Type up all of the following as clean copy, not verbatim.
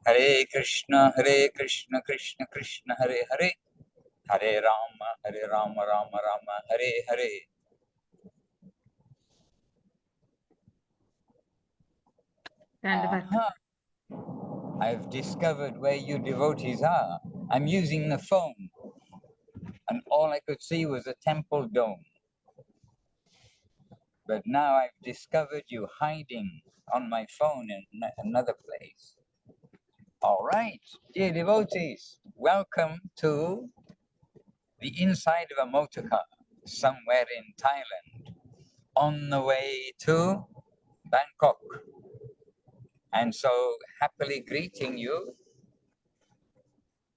Hare Krishna, Krishna Krishna, Hare Hare, Hare Rama, Rama Rama, Hare Hare. Aha. I've discovered where you devotees are. I'm using the phone, and all I could see was a temple dome. But now I've discovered you hiding on my phone in another place. All right, dear devotees, welcome to the inside of a motor car somewhere in Thailand on the way to Bangkok. And so happily greeting you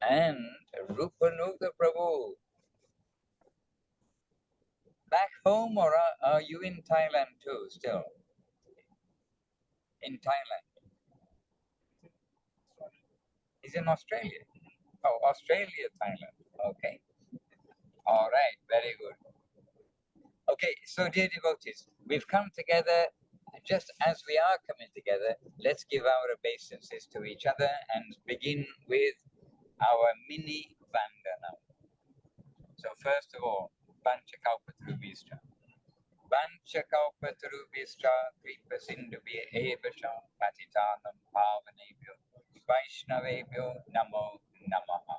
and Rupanuga Prabhu. Back home, or are you in Thailand too still? In Thailand. He's in Australia. Oh, Australia, Thailand. Okay. All right, very good. Okay, so dear devotees, we've come together just as we are coming together. Let's give our obeisances to each other and begin with our mini vandana. So first of all, Panchakalpatarubhischa. Panchakalpatarubhischa Kripasindubhya Evasha Patitanam Pavanebhyo Vaishnavebhyo Namo Namaha.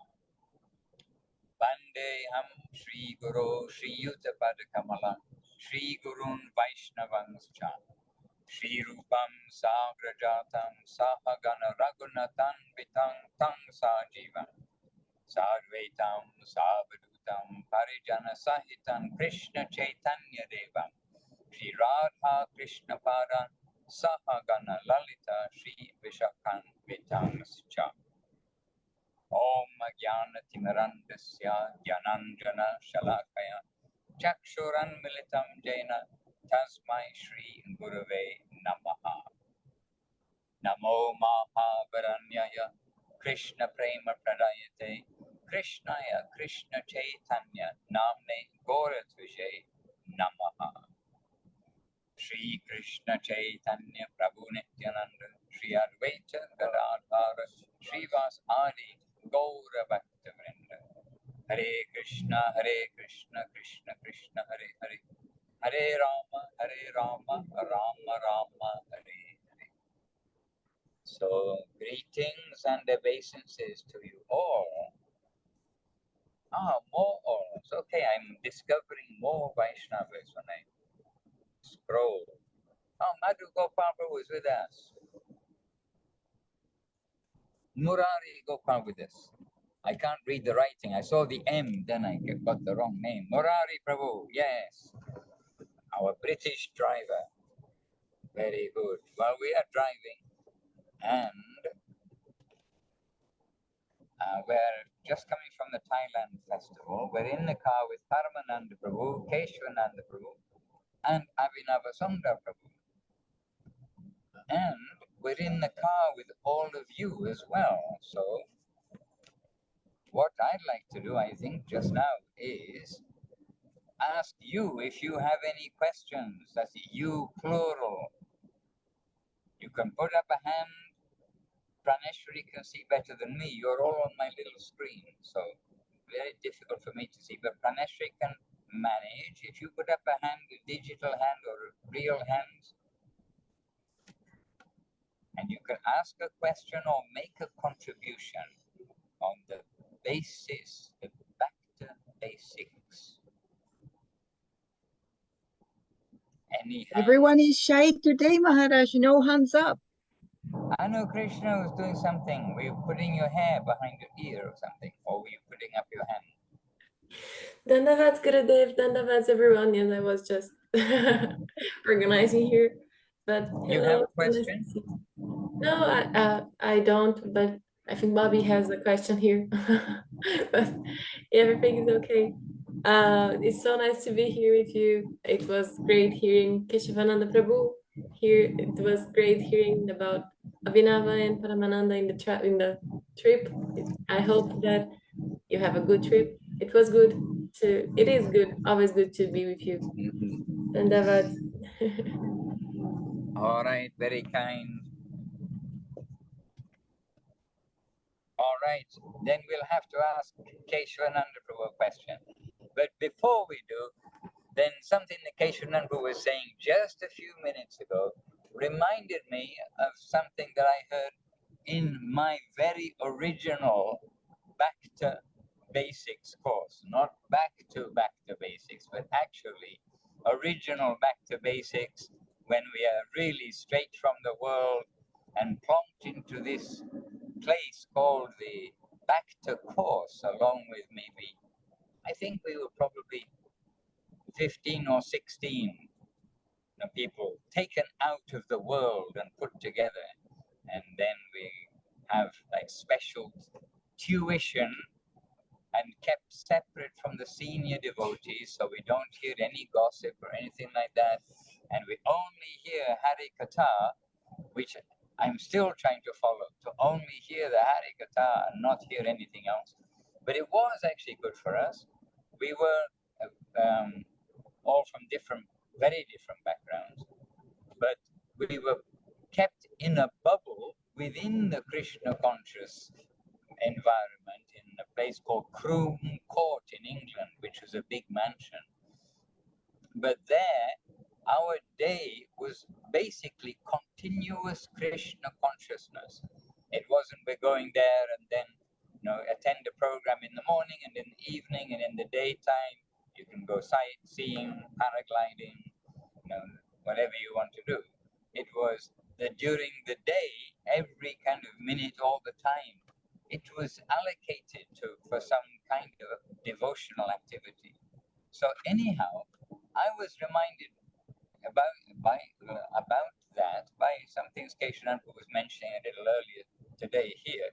Vandeham Shri Guru Shri Yuta Padkamala Shri Gurun Vaishnavanscha Shri Rupam Sagrajatam Sahagana Raghunatan Vitang Tang Sajivam Sarvetam Savadutam Parijana Sahitam Krishna Chaitanya Devam Shri Radha Krishna Paran Sahagana Lalita Shri Vishakan Vitangscha Om Jnana Timirandasya Jnananjana Shalakaya Chakshuran Militam Jaina Tasmai Shri Gurave Namaha. Namo Mahavaranyaya Krishna Prema Pradayate Krishnaya Krishna Chaitanya Namne Goratvijay Namaha. Shri Krishna Chaitanya Prabhu Nityananda Shri Advaita Gadadhara Srivas Adi Gaura Bhakta Vrinda. Hare Krishna Krishna Krishna Hare Hare Hare Rama Rama Rama Hare Hare. So greetings and obeisances to you all. More alls. Okay, I'm discovering more Vaishnavas when I scroll. Madhu Gopal was with us. Murari Gopal with us. I can't read the writing. I saw the M, then I got the wrong name. Murari Prabhu, yes. Our British driver. Very good. Well, we are driving and we're just coming from the Thailand festival. We're in the car with Paramananda Prabhu, Keshwananda Prabhu, and Abhinavasundar Prabhu. And we're in the car with all of you as well. So what I'd like to do, I think, just now is ask you if you have any questions. That's you plural. You can put up a hand. Praneshwari can see better than me. You're all on my little screen, so very difficult for me to see. But Praneshwari can manage. If you put up a hand, a digital hand or real hands, and you can ask a question or make a contribution on the basis, the Bhakta basics. Everyone is shy today, Maharaj. No hands up. I know Krishna was doing something. Were you putting your hair behind your ear or something? Or were you putting up your hand? Dandavats Gurudev, Dandavats everyone. Yes, I was just organizing here. But You have a question? No, I don't, but I think Bobby has a question here. But everything is okay. It's so nice to be here with you. It was great hearing Keshavananda Prabhu here. It was great hearing about Abhinava and Paramananda in the trip. I hope that you have a good trip. It was good it is good, always good to be with you. And Davad. All right, very kind. All right, then we'll have to ask Keshwananda Prabhu a question. But before we do, then something that Keshwananda was saying just a few minutes ago reminded me of something that I heard in my very original Back to Basics course. Not Back to Basics, but actually original Back to Basics, when we are really straight from the world and plonked into this place called the Back to course, along with maybe, I think we were probably 15 or 16 people taken out of the world and put together. And then we have like special tuition and kept separate from the senior devotees, so we don't hear any gossip or anything like that. And we only hear Hari Katha, which I'm still trying to follow, to only hear the Hari Katha and not hear anything else. But it was actually good for us. We were all from very different backgrounds, but we were kept in a bubble within the Krishna conscious environment in a place called Croom Court in England, which was a big mansion. But there, our day was basically continuous Krishna consciousness. It wasn't we're going there and then attend a program in the morning and in the evening, and in the daytime you can go sightseeing, paragliding, whatever you want to do. It was that during the day, every kind of minute, all the time, it was allocated for some kind of devotional activity. So anyhow, I was reminded about that by something Keshananda was mentioning a little earlier today here.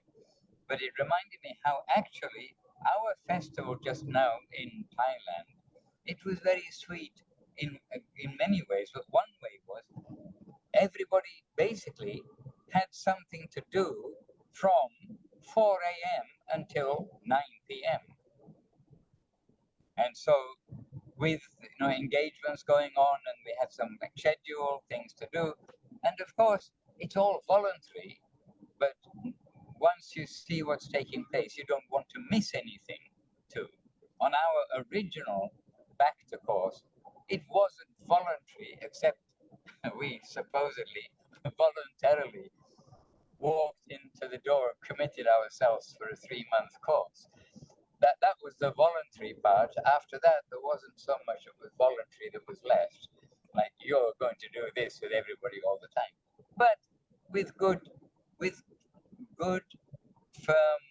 But it reminded me how actually our festival just now in Thailand, it was very sweet in many ways. But one way was everybody basically had something to do from 4 a.m. until 9 p.m. And so with engagements going on, and we had some schedule things to do, and of course it's all voluntary, but once you see what's taking place, you don't want to miss anything too. On our original Back to course, it wasn't voluntary, except we supposedly voluntarily walked into the door and committed ourselves for a 3-month course. That was the voluntary part. After that, there wasn't so much of the voluntary that was left. Like, you're going to do this with everybody all the time. But with good, firm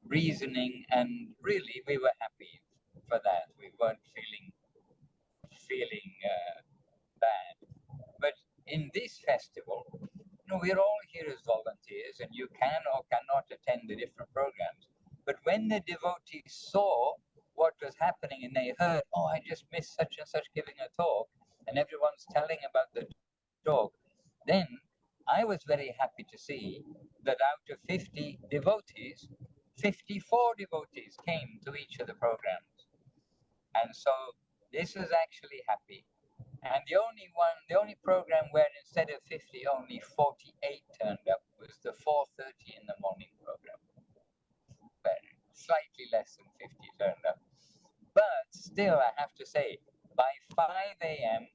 reasoning, and really, we were happy for that. We weren't feeling bad. But in this festival, we're all here as volunteers, and you can or cannot attend the different programs. But when the devotees saw what was happening and they heard, oh, I just missed such and such giving a talk, and everyone's telling about the talk, then I was very happy to see that out of 50 devotees, 54 devotees came to each of the programs. And so this was actually happy. And the only program where instead of 50, only 48 turned up was the 4:30 in the morning program, where slightly less than 50 turned up. But still, I have to say, by 5 a.m.,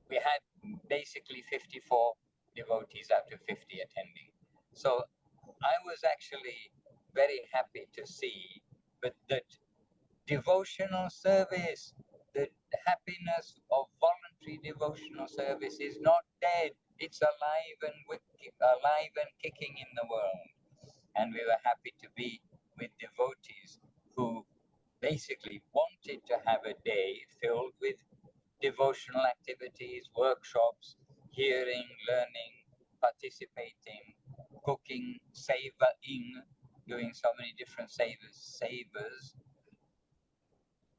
we had basically 54 devotees out of 50 attending. So I was actually very happy to see that devotional service, the happiness of voluntary devotional service is not dead. It's alive and kicking in the world. And we were happy to be with devotees who basically wanted to have a day filled with devotional activities, workshops, hearing, learning, participating, cooking, savoring, doing so many different savors.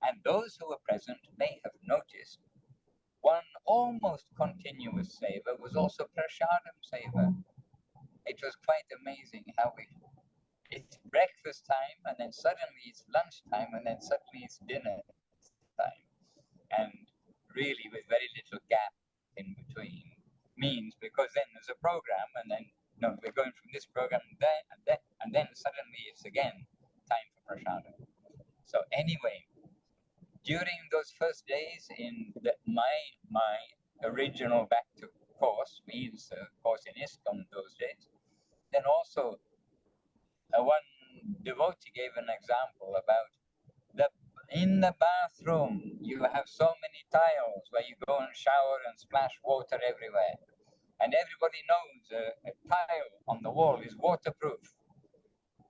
And those who were present may have noticed one almost continuous savor was also Prashadam savor. It was quite amazing how it's breakfast time, and then suddenly it's lunchtime, and then suddenly it's dinner time. And really with very little gap in between, means because then there's a program, and then we're going from this program and there, and then suddenly it's again time for prasadam. So anyway, during those first days in my original back to course, means course in ISKCON those days, then also one devotee gave an example about the in the bathroom you have so many tiles where you go and shower and splash water everywhere, and everybody knows a tile on the wall is waterproof.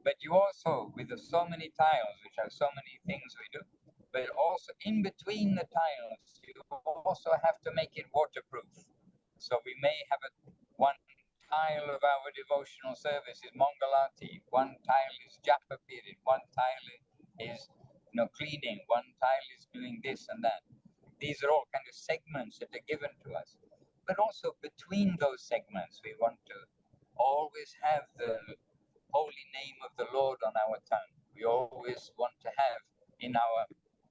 But you also, with the so many tiles, which have so many things we do, but also in between the tiles, you also have to make it waterproof. So we may have one tile of our devotional service is Mangalati, one tile is Japa period, one tile is cleaning, one tile is doing this and that. These are all kind of segments that are given to us. But also between those segments, we want to always have the holy name of the Lord on our tongue. We always want to have in our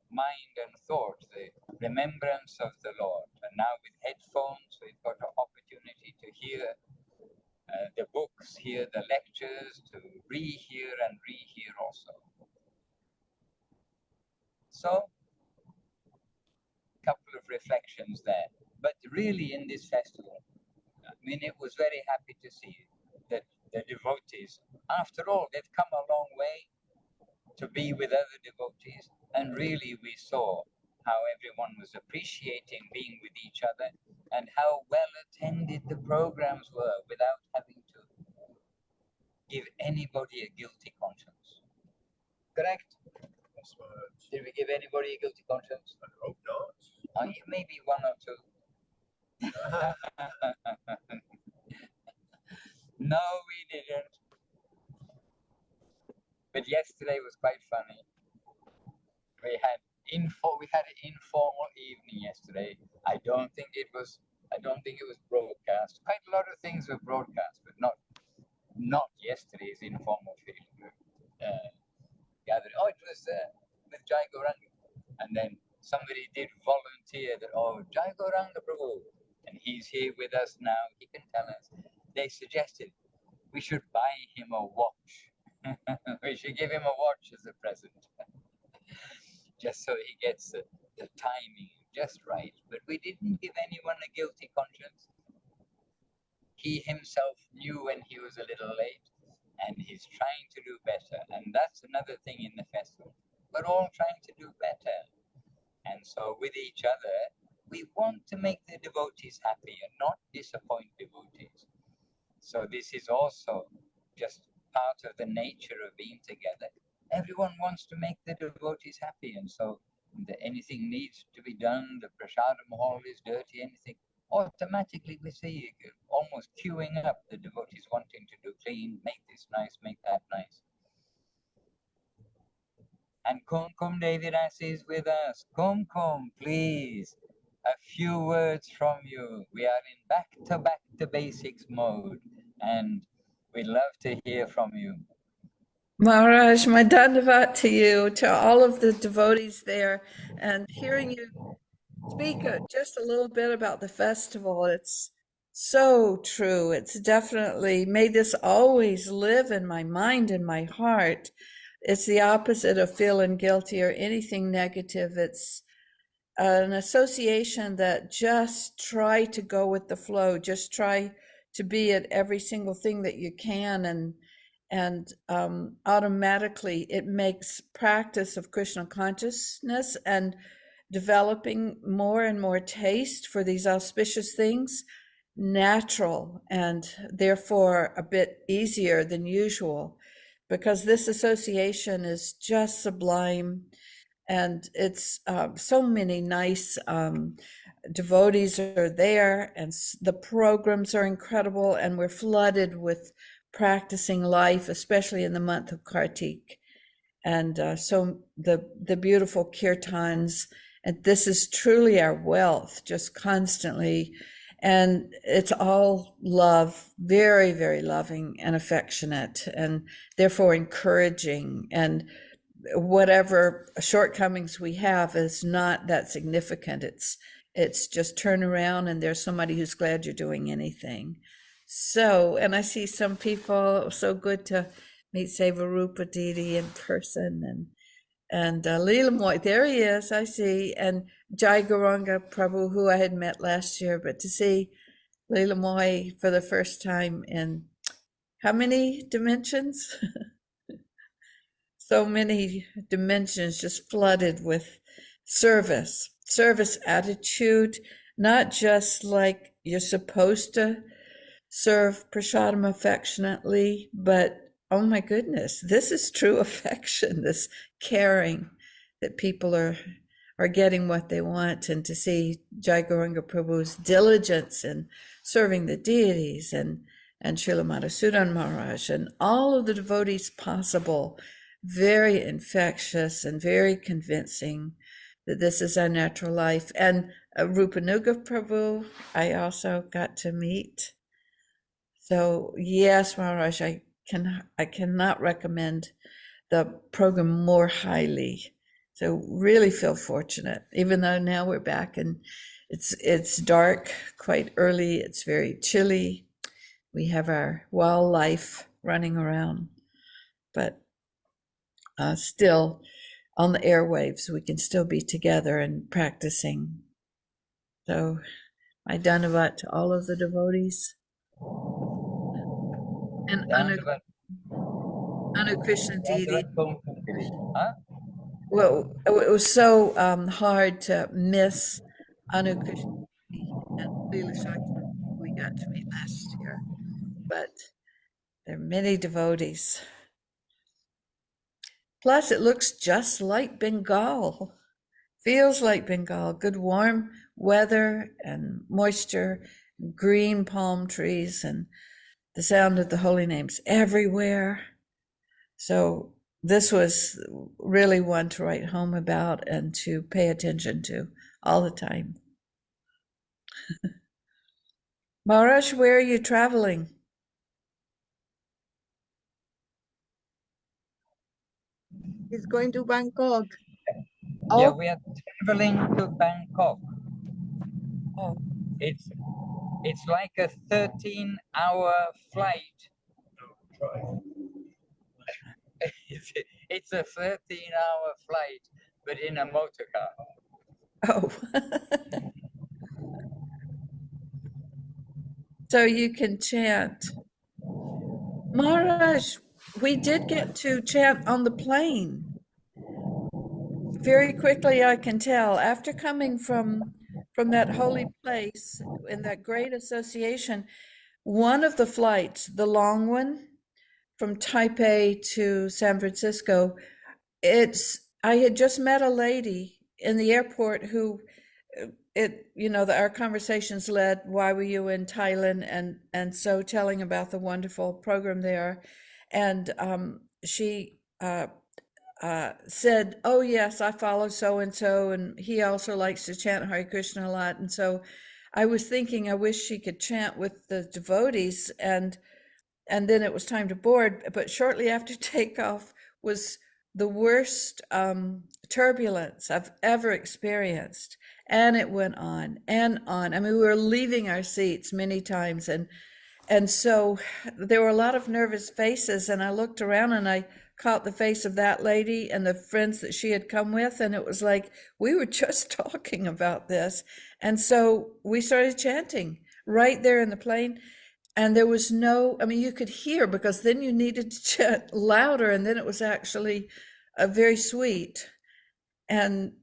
mind and thought the remembrance of the Lord. And now with headphones, we've got an opportunity to hear the books, hear the lectures, to rehear and rehear also. So, a couple of reflections there. But really in this festival, I mean, it was very happy to see that the devotees, after all, they've come a long way to be with other devotees, and really we saw how everyone was appreciating being with each other and how well attended the programs were without having to give anybody a guilty conscience. Correct? That's right. Did we give anybody a guilty conscience? I hope not. Maybe one or two. No, we didn't. But yesterday was quite funny. We had an informal evening yesterday. I don't think it was broadcast. Quite a lot of things were broadcast, but not yesterday's informal gathering. Oh, it was with Jai Gauranga, and then somebody did volunteer that Jai Gauranga Prabhu, and he's here with us now. He can tell us. They suggested we should buy him a watch. We should give him a watch as a present. Just so he gets the timing just right. But we didn't give anyone a guilty conscience. He himself knew when he was a little late, and he's trying to do better. And that's another thing in the festival. We're all trying to do better. And so with each other, we want to make the devotees happy and not disappoint devotees. So this is also just part of the nature of being together. Everyone wants to make the devotees happy, and so anything needs to be done, the prasadam hall is dirty, anything, automatically we see almost queuing up the devotees wanting to do clean, make this nice, make that nice. And Kumkum Devidas is with us. Kumkum, please, a few words from you. We are in back to basics mode, and we'd love to hear from you. Maharaj, my dandavat to you, to all of the devotees there, and hearing you speak just a little bit about the festival. It's so true. It's definitely made this always live in my mind and my heart. It's the opposite of feeling guilty or anything negative. It's an association that just try to go with the flow, just try to be at every single thing that you can, and automatically it makes practice of Krishna consciousness and developing more and more taste for these auspicious things natural, and therefore a bit easier than usual, because this association is just sublime, and it's so many nice devotees are there, and the programs are incredible, and we're flooded with practicing life, especially in the month of Kartik. And so the beautiful kirtans, and this is truly our wealth, just constantly. And it's all love, very, very loving and affectionate, and therefore encouraging. And whatever shortcomings we have is not that significant. It's just turn around and there's somebody who's glad you're doing anything. So, and I see some people, so good to meet Sevarupa Didi in person, and Leela Moy, there he is, I see, and Jai Gauranga Prabhu, who I had met last year, but to see Leela Moy for the first time in how many dimensions? So many dimensions, just flooded with service attitude, not just like you're supposed to serve prasadam affectionately, but oh my goodness, this is true affection, this caring that people are getting what they want. And to see Jai Gauranga Prabhu's diligence in serving the deities, and Srila Madhusudan Maharaj and all of the devotees possible, very infectious and very convincing that this is our natural life. And Rupanuga Prabhu, I also got to meet. So yes, Maharaj, I cannot recommend the program more highly. So really feel fortunate, even though now we're back and it's dark, quite early. It's very chilly. We have our wildlife running around, but still on the airwaves, we can still be together and practicing. So my dhanavat to all of the devotees. And Anu Krishna Didi. Huh? Well, it was so hard to miss Anu Krishna Didi and Leela Shakti we got to meet last year, but there are many devotees. Plus, it looks just like Bengal. Feels like Bengal. Good warm weather and moisture, green palm trees, and the sound of the holy names everywhere. So this was really one to write home about and to pay attention to all the time. Maharaj, where are you traveling? He's going to Bangkok. Yeah, Oh, we are traveling to Bangkok. oh, It's like a 13-hour flight. It's a 13-hour flight, but in a motor car. oh. So you can chant. Maharaj, we did get to chant on the plane. Very quickly, I can tell, after coming from that holy place in that great association, one of the flights, the long one from Taipei to San Francisco, I had just met a lady in the airport who our conversations led, why were you in Thailand? And so telling about the wonderful program there. And she said, oh yes, I follow so-and-so, and he also likes to chant Hare Krishna a lot. And so I was thinking, I wish she could chant with the devotees, and then it was time to board. But shortly after takeoff was the worst turbulence I've ever experienced. And it went on and on. I mean, we were leaving our seats many times, and so there were a lot of nervous faces, and I looked around and I caught the face of that lady and the friends that she had come with, and it was like we were just talking about this. And so we started chanting right there in the plane, and there was you could hear, because then you needed to chant louder, and then it was actually very sweet. And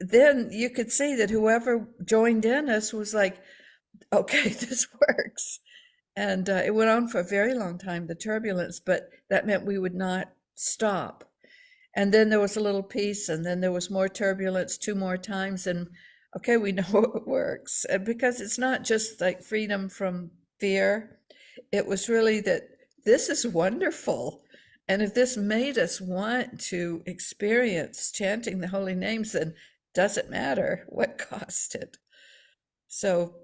then you could see that whoever joined in us was like, okay, this works. And it went on for a very long time, the turbulence, but that meant we would not stop. And then there was a little peace, and then there was more turbulence 2 more times, and okay, we know it works. And because it's not just like freedom from fear, it was really that this is wonderful. And if this made us want to experience chanting the holy names, then doesn't matter what cost it. So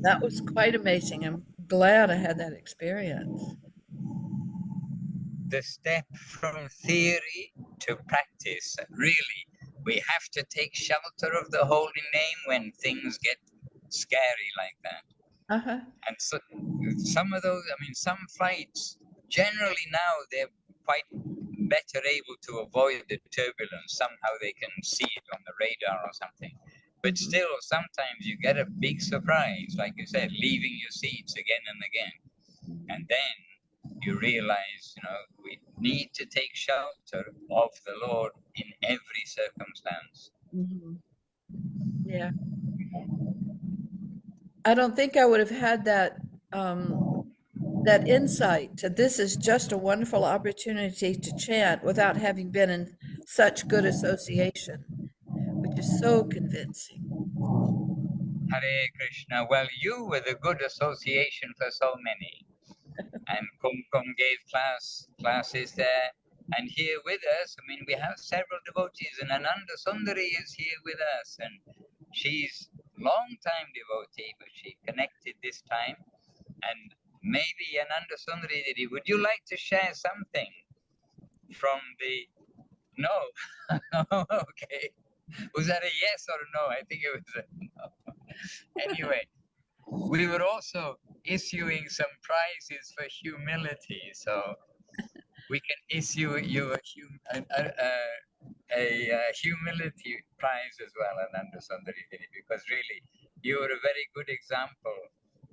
that was quite amazing. I'm glad I had that experience. The step from theory to practice, really, we have to take shelter of the holy name when things get scary like that. Uh-huh. And so some of those, some flights generally now they're quite better able to avoid the turbulence. Somehow they can see it on the radar or something. But still, sometimes you get a big surprise, like you said, leaving your seats again and again. And then you realize, we need to take shelter of the Lord in every circumstance. Yeah. I don't think I would have had that insight to this is just a wonderful opportunity to chant without having been in such good association, which is so convincing. Hare Krishna. Well, you were the good association for so many. And Kumkum gave classes there. And here with us, we have several devotees, and Ananda Sundari is here with us. And she's long-time devotee, but she connected this time. And maybe Ananda Sundari Didi, would you like to share something from the... No? Okay. Was that a yes or a no? I think it was a no. Anyway, we were also issuing some prizes for humility, so we can issue you a humility prize as well, Ananda Sundari Didi, because really you are a very good example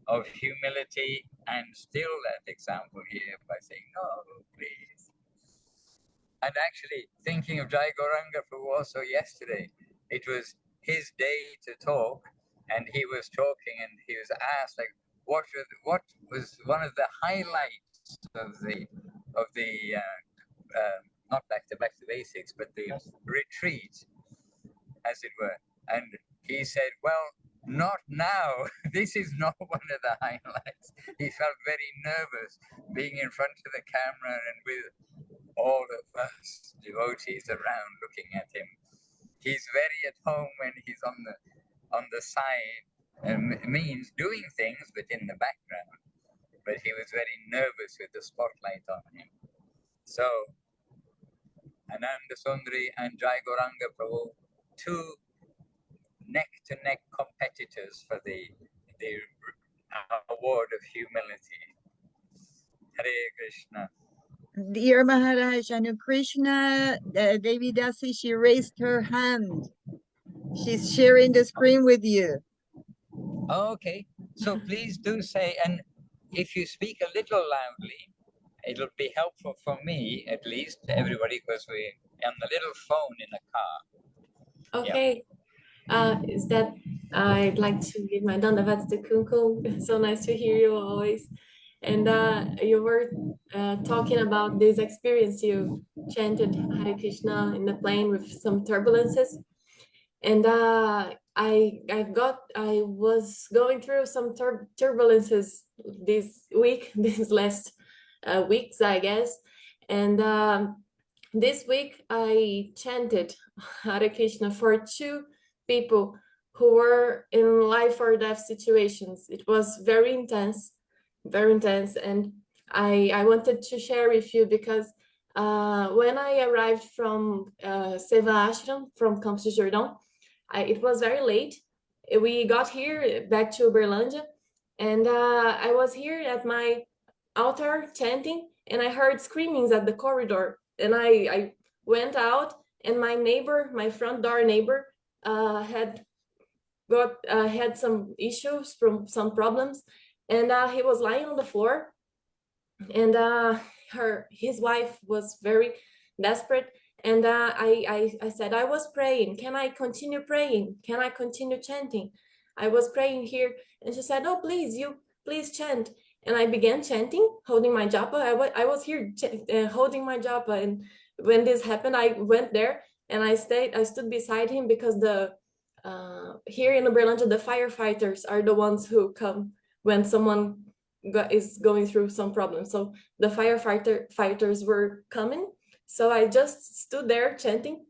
of humility, and still that example here by saying, no, please. And actually, thinking of Jai Gauranga Prabhu also yesterday, it was his day to talk, and he was talking, and he was asked, like, what was one of the highlights of the not back to basics, but the retreat, as it were. And he said, well, not now. This is not one of the highlights. He felt very nervous being in front of the camera and with all of us devotees around looking at him. He's very at home when he's on the side, means doing things, but in the background. But he was very nervous with the spotlight on him. So, Ananda Sundari and Jai Gauranga Prabhu, two neck-to-neck competitors for the award of humility. Hare Krishna. Dear Maharaj, Anu Krishna, Devi Dasi, she raised her hand. She's sharing the screen with you. Okay, so please do say, and if you speak a little loudly, it'll be helpful for me, at least, everybody, because we're on the little phone in the car. Okay. Is that I'd like to give my dandavats to Kumkum. It's so nice to hear you always. And you were talking about this experience you chanted Hare Krishna in the plane with some turbulences. And I was going through some turbulences this week, these last weeks, I guess. And this week I chanted Hare Krishna for 2 people who were in life or death situations. It was very intense, and I wanted to share with you because when I arrived from Seva Ashram from Campos de Jordão, it was very late. We got here back to Uberlândia, and I was here at my altar chanting, and I heard screamings at the corridor, and I went out, and my neighbor, my front door neighbor, had some issues, from some problems, and he was lying on the floor, and his wife was very desperate, and I said, I was praying, can I continue praying, can I continue chanting? I was praying here, and she said, oh, please chant. And I began chanting, holding my japa. I was here holding my japa, and when this happened, I went there and I stood beside him, because here in Uberlândia, the firefighters are the ones who come when someone is going through some problem. So the firefighters were coming. So I just stood there chanting,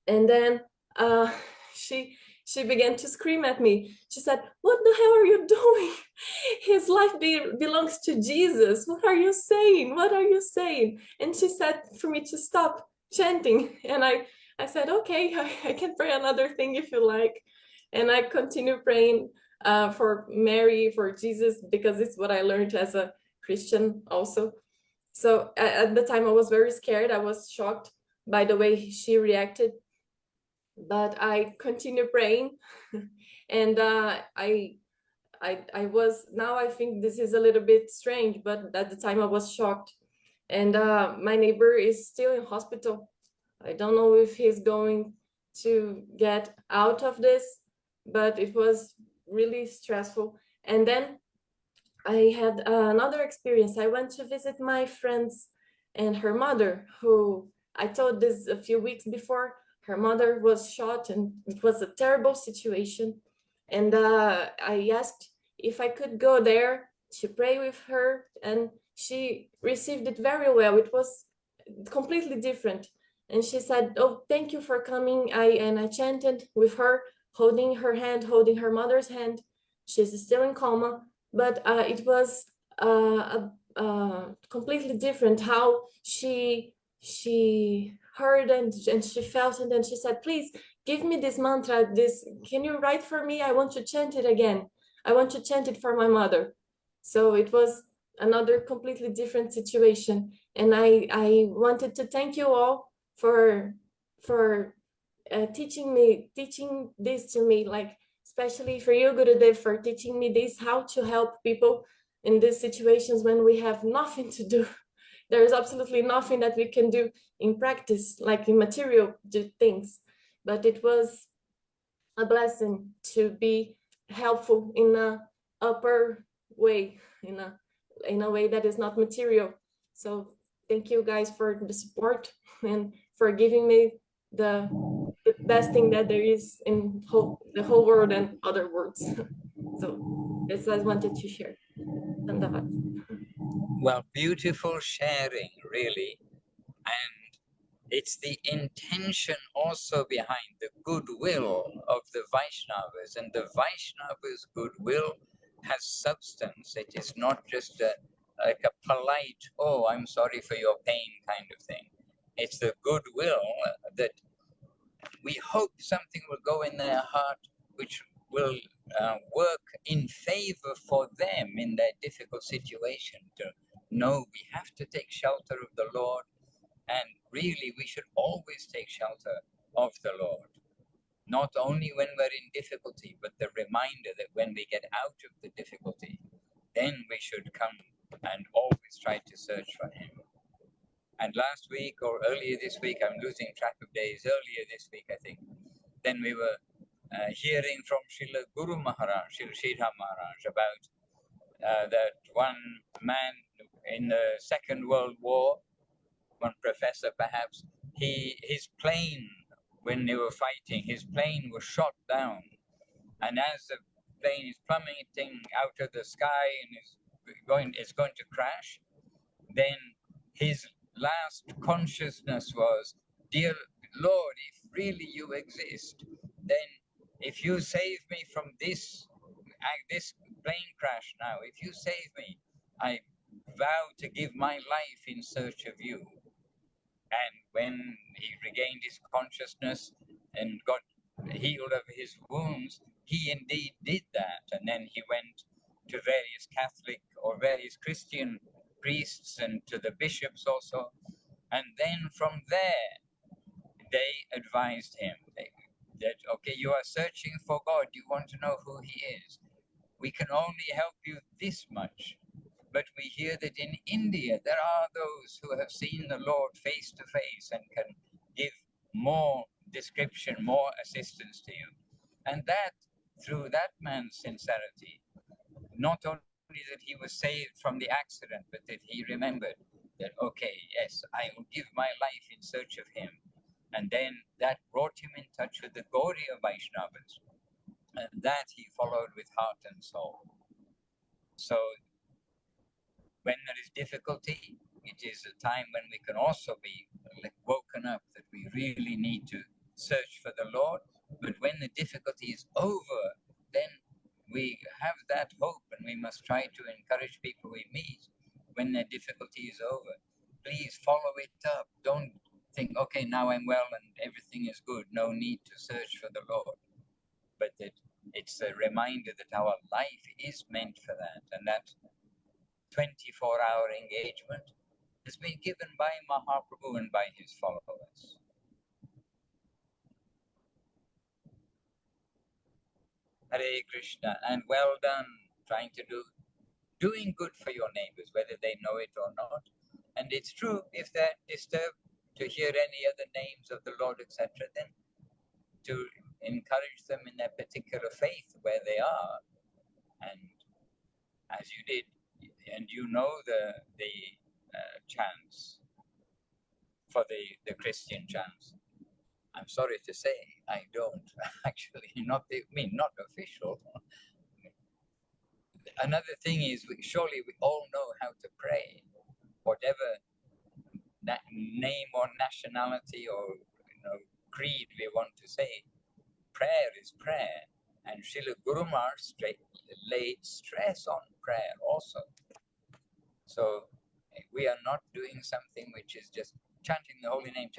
and then she began to scream at me. She said, what the hell are you doing? His life belongs to Jesus. What are you saying? What are you saying? And she said for me to stop chanting. And I said, okay, I can pray another thing if you like. And I continue praying for Mary, for Jesus, because it's what I learned as a Christian also. So at the time I was very scared. I was shocked by the way she reacted, but I continued praying. And I was, now I think this is a little bit strange, but at the time I was shocked. And my neighbor is still in hospital. I don't know if he's going to get out of this, but it was really stressful. And then I had another experience. I went to visit my friends and her mother, who I told this a few weeks before. Her mother was shot, and it was a terrible situation. And I asked if I could go there to pray with her, and she received it very well. It was completely different. And she said, "Oh, thank you for coming." I chanted with her, holding her hand, holding her mother's hand. She's still in coma, but it was completely different how she heard and she felt, and then she said, "Please give me this mantra. This, can you write for me? I want to chant it again. I want to chant it for my mother." So it was another completely different situation. And I wanted to thank you all for teaching this to me, like especially for you, Gurudev, for teaching me this, how to help people in these situations when we have nothing to do. There is absolutely nothing that we can do in practice, like in material things. But it was a blessing to be helpful in a upper way, in a way that is not material. So thank you guys for the support and for giving me the best thing that there is in the whole world and other worlds. So this I wanted to share. Dandavat. Well, beautiful sharing, really. And it's the intention also behind the goodwill of the Vaishnavas. And the Vaishnavas' goodwill has substance. It is not just like a polite, "Oh, I'm sorry for your pain" kind of thing. It's the goodwill that we hope something will go in their heart which will work in favor for them in their difficult situation, to know we have to take shelter of the Lord. And really, we should always take shelter of the Lord, not only when we're in difficulty, but the reminder that when we get out of the difficulty, then we should come and always try to search for Him. And last week or earlier this week, I'm losing track of days, earlier this week, I think, then we were hearing from Srila Guru Maharaj, Srila Sridhar Maharaj, about that one man in the Second World War, one professor perhaps, his plane, when they were fighting, his plane was shot down. And as the plane is plummeting out of the sky and is going to crash, then his last consciousness was, "Dear Lord, if really you exist, then if you save me from this plane crash now, if you save me, I vow to give my life in search of you." And when he regained his consciousness and got healed of his wounds, he indeed did that. And then he went to various Catholic or various Christian priests and to the bishops also. And then from there, they advised him that, okay, you are searching for God. You want to know who He is. We can only help you this much. But we hear that in India, there are those who have seen the Lord face to face and can give more description, more assistance to you. And that, through that man's sincerity, not only that he was saved from the accident, but that he remembered that, okay, yes, I will give my life in search of Him. And then that brought him in touch with the Gaudiya Vaishnavas. And that he followed with heart and soul. So when there is difficulty, it is a time when we can also be woken up that we really need to search for the Lord. But when the difficulty is over, then we have that hope, and we must try to encourage people we meet when their difficulty is over. Please follow it up. Don't think, okay, now I'm well and everything is good. No need to search for the Lord. But that it's a reminder that our life is meant for that, and that 24-hour engagement It's been given by Mahaprabhu and by his followers. Hare Krishna, and well done trying to doing good for your neighbors, whether they know it or not. And it's true, if they're disturbed to hear any other names of the Lord, etc., then to encourage them in their particular faith where they are. And as you did, and you know the chants for the Christian chants. I'm sorry to say, I don't actually, not official. Another thing is, surely we all know how to pray, whatever that name or nationality or creed we want to say. Prayer is prayer, and Srila Guru Maharaj laid stress on prayer also. So we are not doing something which is just chanting the holy name,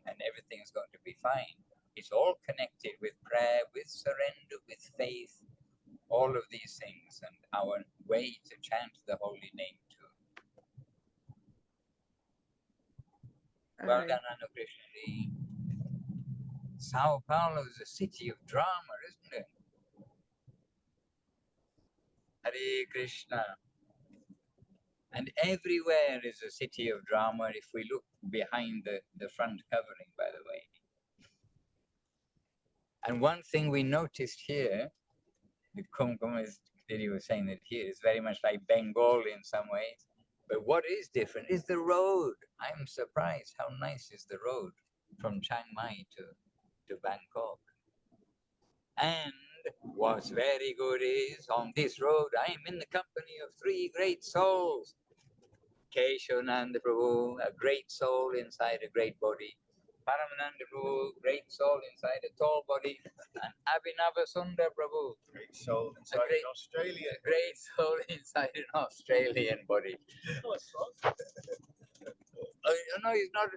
and everything is going to be fine. It's all connected with prayer, with surrender, with faith, all of these things, and our way to chant the holy name too. Well done, Anukrishna. Sao Paulo is a city of drama, isn't it? Hare Krishna. And everywhere is a city of drama if we look behind the front covering, by the way. And one thing we noticed here, the Kumkum is, Didi was saying that here is very much like Bengal in some ways. But what is different is the road. I'm surprised how nice is the road from Chiang Mai to Bangkok. And what's very good is, on this road, I am in the company of three great souls. Keshavananda Prabhu, a great soul inside a great body. Paramananda Prabhu, great soul inside a tall body. And Abhinava Sundar Prabhu, Great soul inside an Australian. Great soul inside an Australian body. Oh, no, he's not.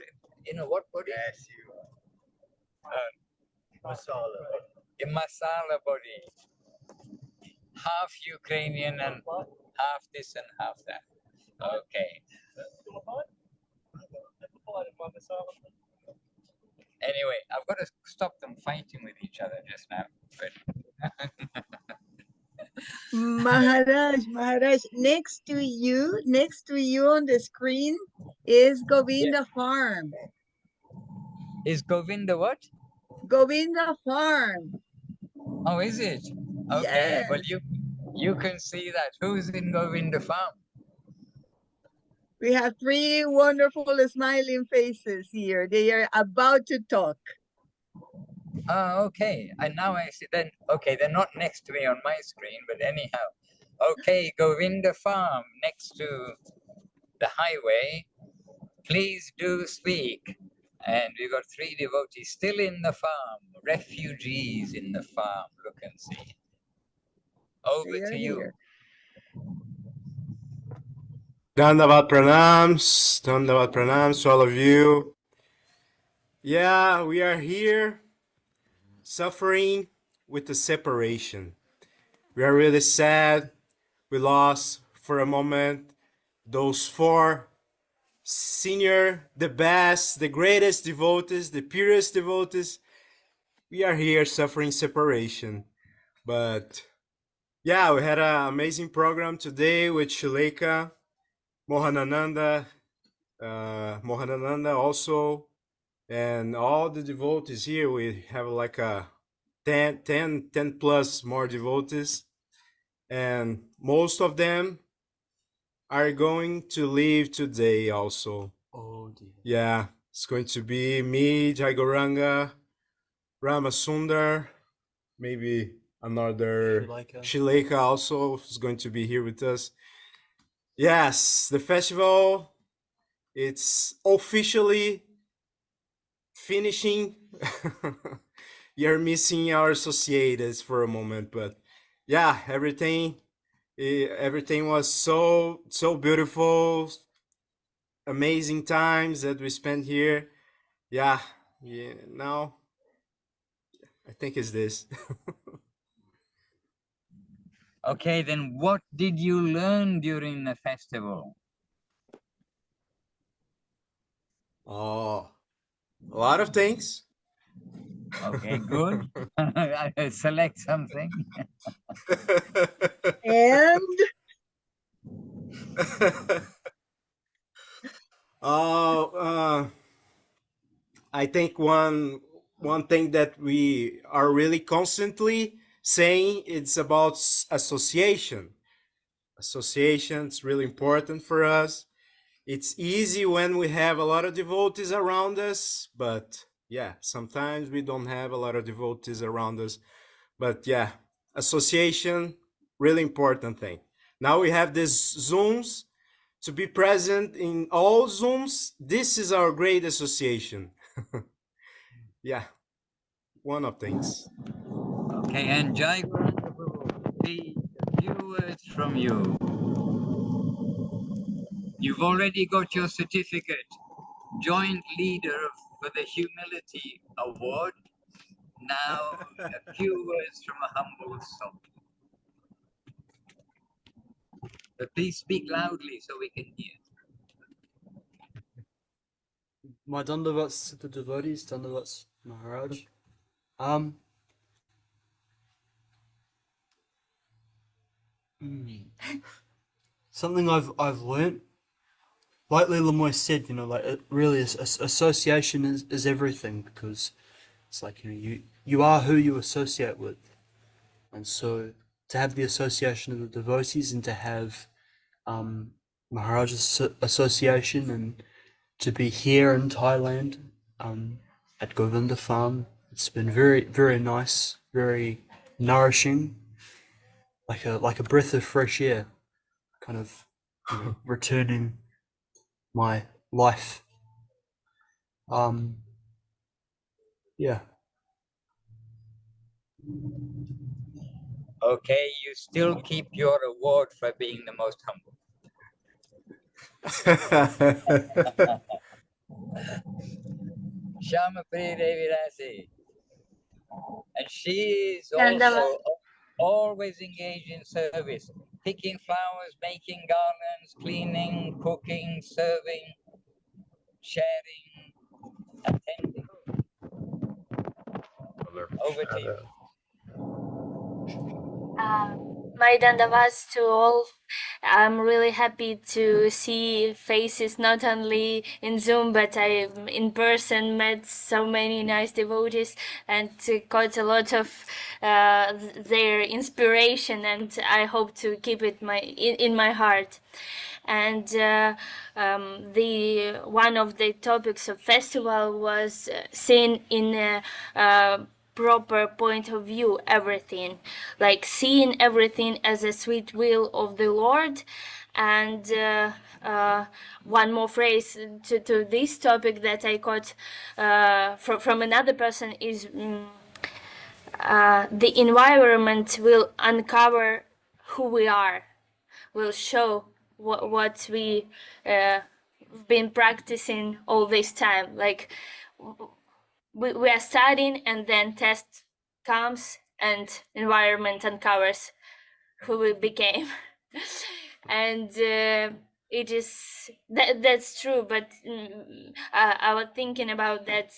What body? Yes, you are. Masala. A masala body. Half Ukrainian and half this and half that. Okay. Anyway, I've got to stop them fighting with each other just now. But Maharaj, next to you on the screen is Govinda Farm. Is Govinda what? Govinda Farm. Oh, is it? Okay. Yes. Well, you can see that. Who's in Govinda Farm? We have three wonderful smiling faces here. They are about to talk. Oh, okay. And now I see then. Okay, they're not next to me on my screen, but anyhow. Okay, Govinda Farm next to the highway. Please do speak. And we've got three devotees still in the farm, refugees in the farm. Look and see. Over to you. Dandavat pranams to all of you. Yeah, we are here suffering with the separation. We are really sad. We lost for a moment those four senior, the best, the greatest devotees, the purest devotees. We are here suffering separation. But yeah, we had an amazing program today with Shileka, Mohanananda also, and all the devotees here. We have like a 10 plus more devotees, and most of them are going to leave today also. Oh dear. Yeah, it's going to be me, Jaigoranga, Ramasundar, maybe another Shileka also is going to be here with us. Yes, the festival, it's officially finishing. You're missing our associates for a moment, but yeah, everything was so beautiful, amazing times that we spent here. Yeah, now I think it's this. Okay, then what did you learn during the festival? Oh, a lot of things. Okay, good. Select something. And Oh, I think one thing that we are really constantly saying it's about association. Association is really important for us. It's easy when we have a lot of devotees around us, but yeah, sometimes we don't have a lot of devotees around us. But yeah, association, really important thing. Now we have these Zooms to be present in all Zooms. This is our great association. Yeah, one of things. Okay, and Jai Guranga Prabhu, please, a few words from you. You've already got your certificate, joint leader for the Humility Award. Now, a few words from a humble soul. But please speak loudly so we can hear. My Dandavats to the devotees, Dandavats Maharaj. Um, Something I've learnt lately. Lemoy said, like it really is association is everything, because it's like you are who you associate with, and so to have the association of the devotees and to have Maharaj's association and to be here in Thailand at Govinda Farm. It's been very, very nice, very nourishing, like a breath of fresh air, kind of returning my life. Yeah. Okay, you still keep your award for being the most humble. Shama Pri Devi Rasi. And she is also always engaged in service, picking flowers, making garlands, cleaning, cooking, serving, sharing, attending. Over to you. My dandavas to all. I'm really happy to see faces not only in Zoom but I in person met so many nice devotees and got a lot of their inspiration, and I hope to keep it in my heart. And the one of the topics of festival was seen in a proper point of view, everything, like seeing everything as a sweet will of the Lord. And one more phrase to this topic that I got from another person is the environment will uncover who we are, will show what we been practicing all this time. Like we are studying, and then test comes, and environment uncovers who we became. And it is that's true. But I was thinking about that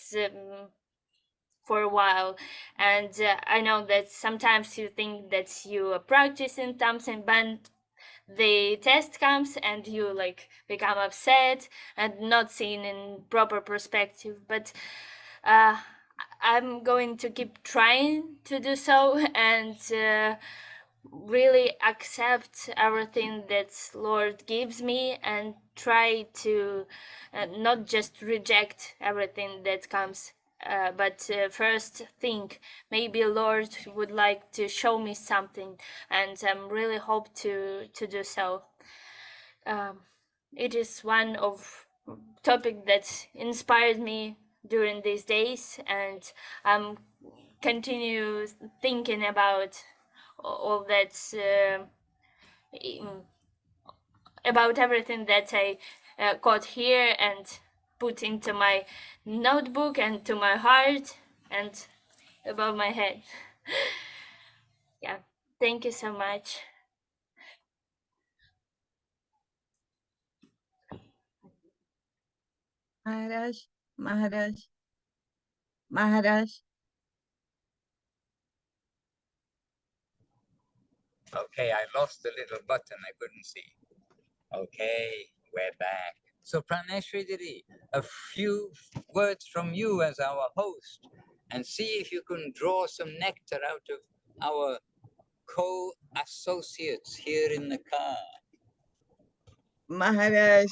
for a while, and I know that sometimes you think that you are practicing something, but the test comes and you like become upset and not seen in proper perspective. But uh, I'm going to keep trying to do so, and really accept everything that Lord gives me, and try to not just reject everything that comes, but first think maybe Lord would like to show me something, and I'm really hope to do so. It is one of topic that inspired me during these days, and I'm continue thinking about all that, about everything that I got here and put into my notebook and to my heart and above my head. Yeah, thank you so much. Maharaj, Maharaj, Maharaj. Okay, I lost the little button. I couldn't see. Okay, we're back. So Praneshri Didi, a few words from you as our host, and see if you can draw some nectar out of our co-associates here in the car. Maharaj,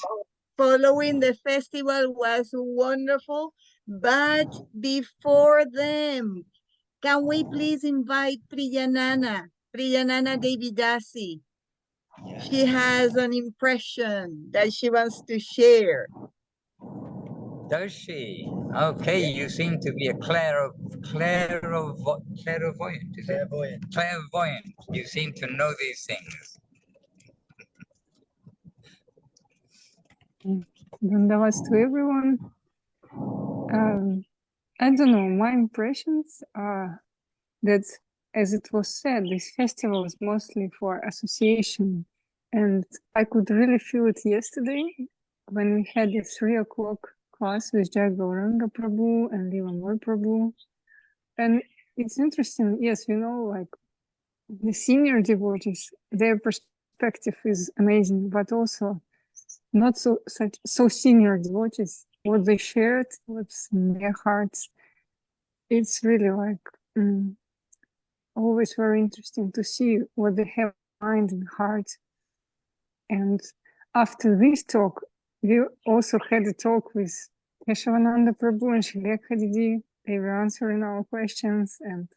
following the festival was wonderful, but before them, can we please invite Priyanana Devidasi? She has an impression that she wants to share. Does she? Okay, you seem to be a clairvoyant, is it? Clairvoyant. You seem to know these things. Dandavats to everyone. I don't know, my impressions are that, as it was said, this festival is mostly for association. And I could really feel it yesterday when we had a 3 o'clock class with Jai Gauranga Prabhu and Leela Prabhu. And it's interesting, yes, you know, like the senior devotees, their perspective is amazing, but also not so senior devotees, what they shared, what's in their hearts. It's really like always very interesting to see what they have in mind and heart. And after this talk, we also had a talk with Keshavananda Prabhu and Shilekha Didi. They were answering our questions. And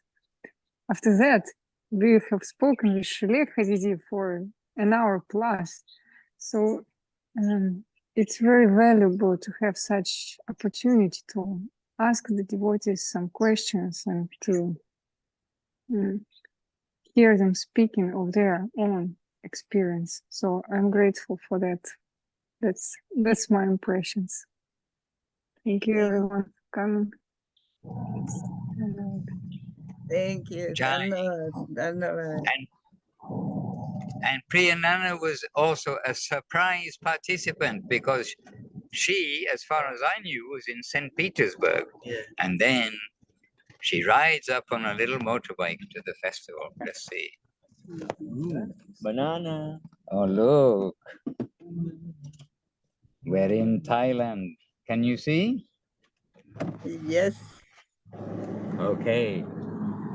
after that, we have spoken with Shilekha Didi for an hour plus. So it's very valuable to have such opportunity to ask the devotees some questions and to hear them speaking of their own experience. So I'm grateful for that. That's my impressions. Thank you everyone for coming. Thank you. Jai. Dhanyavad. And Priyanana was also a surprise participant because she, as far as I knew, was in St. Petersburg. Yeah. And then she rides up on a little motorbike to the festival. Let's see. Ooh, banana. Oh, look. We're in Thailand. Can you see? Yes. Okay.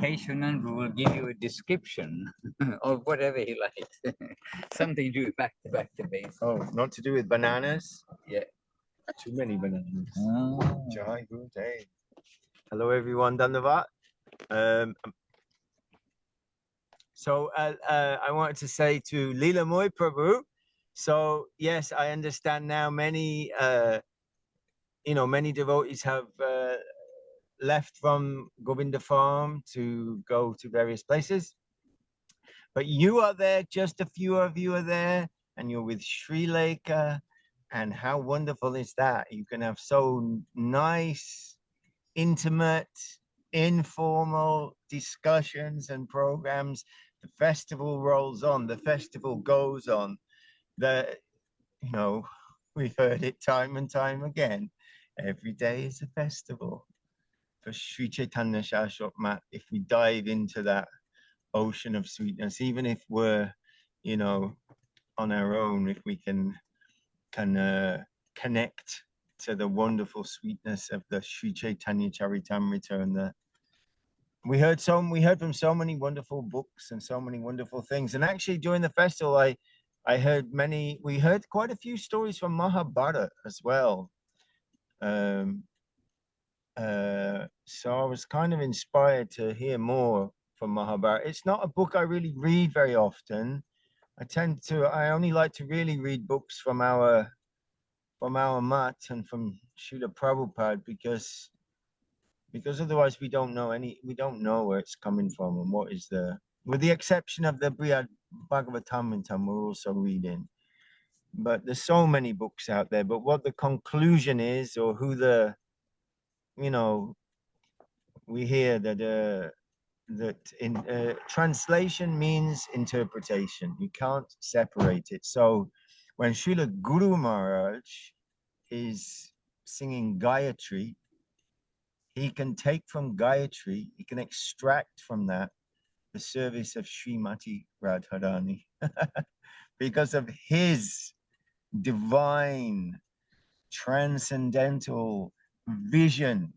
Keshanandru will give you a description of whatever he likes. Something to do with back to base. Oh, not to do with bananas? Yeah. Too many bananas. Oh. Jai Guru Dev. Hello everyone, Dandavat. So I wanted to say to Leela Moy Prabhu, so yes, I understand now many, many devotees have left from Govinda Farm to go to various places. But you are there, just a few of you are there, and you're with Sri Lanka. And how wonderful is that? You can have so nice, intimate, informal discussions and programs. The festival rolls on, the festival goes on. We've heard it time and time again. Every day is a festival. For Sri Chaitanya Shashwat, if we dive into that ocean of sweetness, even if we're, on our own, if we can connect to the wonderful sweetness of the Sri Chaitanya Charitamrita, and we heard from so many wonderful books and so many wonderful things. And actually during the festival, we heard quite a few stories from Mahabharata as well. So I was kind of inspired to hear more from Mahabharata. It's not a book I really read very often. I only like to really read books from our mat and from Srila Prabhupada because otherwise we don't know where it's coming from and what is with the exception of the Brihad Bhagavatamritam we're also reading. But there's so many books out there, but what the conclusion is, or who we hear that in translation means interpretation. You can't separate it. So when Srila Guru Maharaj is singing Gayatri, he can take from Gayatri, he can extract from that the service of Srimati Radharani because of his divine, transcendental vision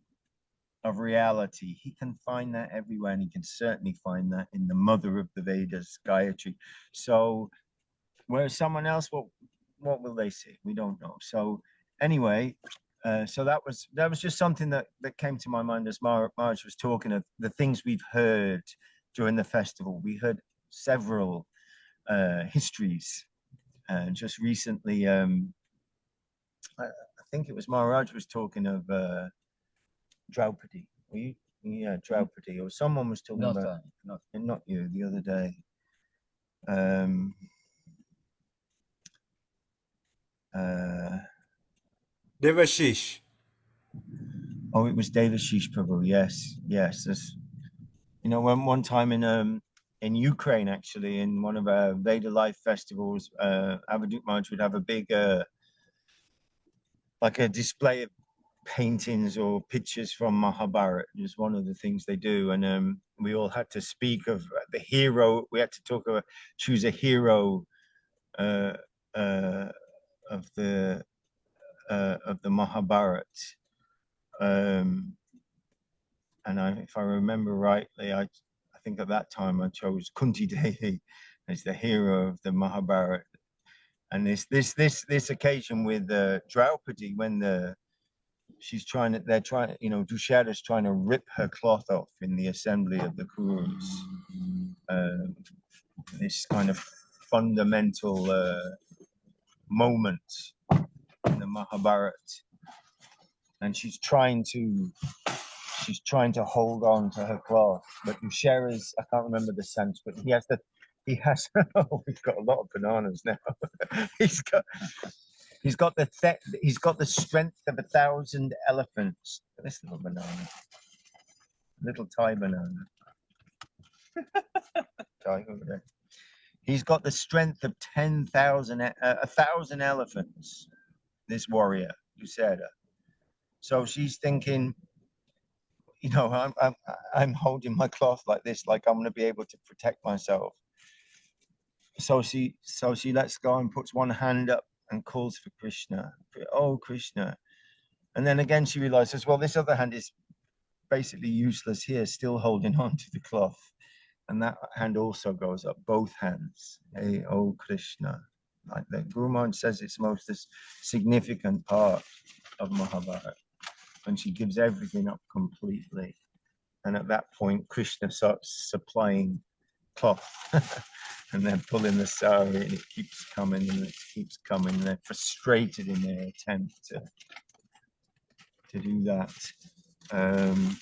of reality. He can find that everywhere, and he can certainly find that in the mother of the Vedas, Gayatri. So, whereas someone else, what will they see? We don't know. So, anyway, so that was just something that came to my mind as Marge was talking of the things we've heard during the festival. We heard several histories, and just recently, I think it was Maharaj was talking of Draupadi. Were you? Yeah, Draupadi, or someone was talking about not you the other day. Devashish. Oh, it was Devashish Prabhu. Yes, yes. That's, you know, one time in Ukraine, actually, in one of our Veda Life festivals, Avadut Maharaj would have a big like a display of paintings or pictures from Mahabharata. It was one of the things they do, and we all had to speak of the hero. We had to talk about choose a hero of the Mahabharata. And if I remember rightly, I think at that time I chose Kunti Devi as the hero of the Mahabharata. And this occasion with Draupadi, when they're trying, you know, Dushada's trying to rip her cloth off in the assembly of the Kurus. This kind of fundamental moment in the Mahabharata, and she's trying to hold on to her cloth, but Dushara's, I can't remember the sense, but he has oh, we've got a lot of bananas now. he's got the strength of 1,000 elephants. This little banana, little Thai banana. Thai over there. He's got the strength of 1,000 elephants. This warrior, Dushara. So she's thinking, you know, I'm holding my cloth like this, like I'm going to be able to protect myself. So she lets go and puts one hand up and calls for Krishna. Oh, Krishna. And then again she realizes, well, this other hand is basically useless here, still holding on to the cloth. And that hand also goes up, both hands. Hey, oh, Krishna. Like the Guru Maharaj says, it's most significant part of Mahabharata. And she gives everything up completely. And at that point, Krishna starts supplying cloth. And they're pulling the sari, and it keeps coming and it keeps coming. They're frustrated in their attempt to do that. And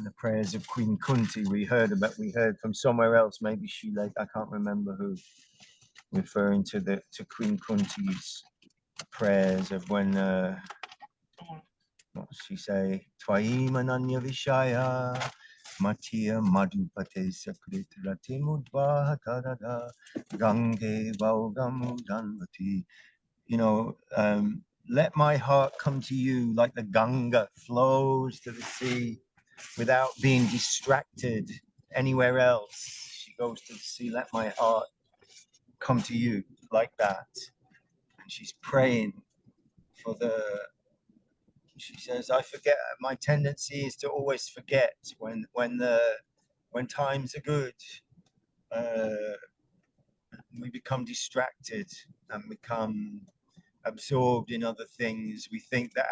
the prayers of Queen Kunti we heard from somewhere else, maybe Shulek, I can't remember who, referring to Queen Kunti's prayers of when what does she say? Twaim ananya vishaya Matya Madhupate Sakrit Ratimudva Tarada Gange Vaugam Danvati. You know, let my heart come to you like the Ganga flows to the sea without being distracted anywhere else. She goes to the sea, let my heart come to you like that. And she's praying for she says, I forget, my tendency is to always forget when times are good. We become distracted and become absorbed in other things. We think that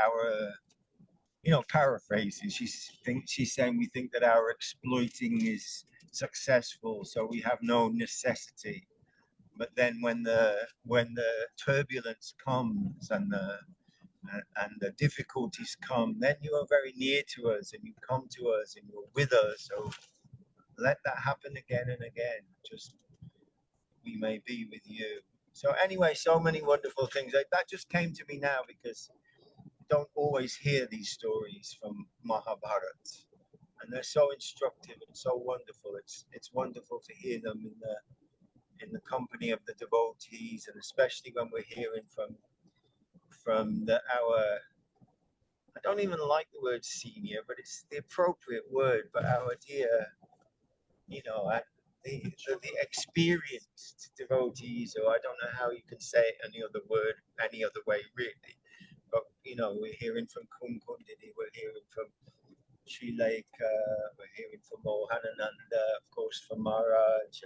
paraphrasing, she's saying we think that our exploiting is successful, so we have no necessity. But then when the turbulence comes and the difficulties come, then you are very near to us and you come to us and you're with us. So let that happen again and again. Just we may be with you. So anyway, so many wonderful things. That just came to me now because you don't always hear these stories from Mahabharata. And they're so instructive and so wonderful. It's wonderful to hear them in the company of the devotees, and especially when we're hearing from I don't even like the word senior, but it's the appropriate word, but our dear, the experienced devotees, or I don't know how you can say it any other way really. But, we're hearing from Kumkundini, we're hearing from Sri Lanka, we're hearing from Mohanananda, of course, from Maharaj,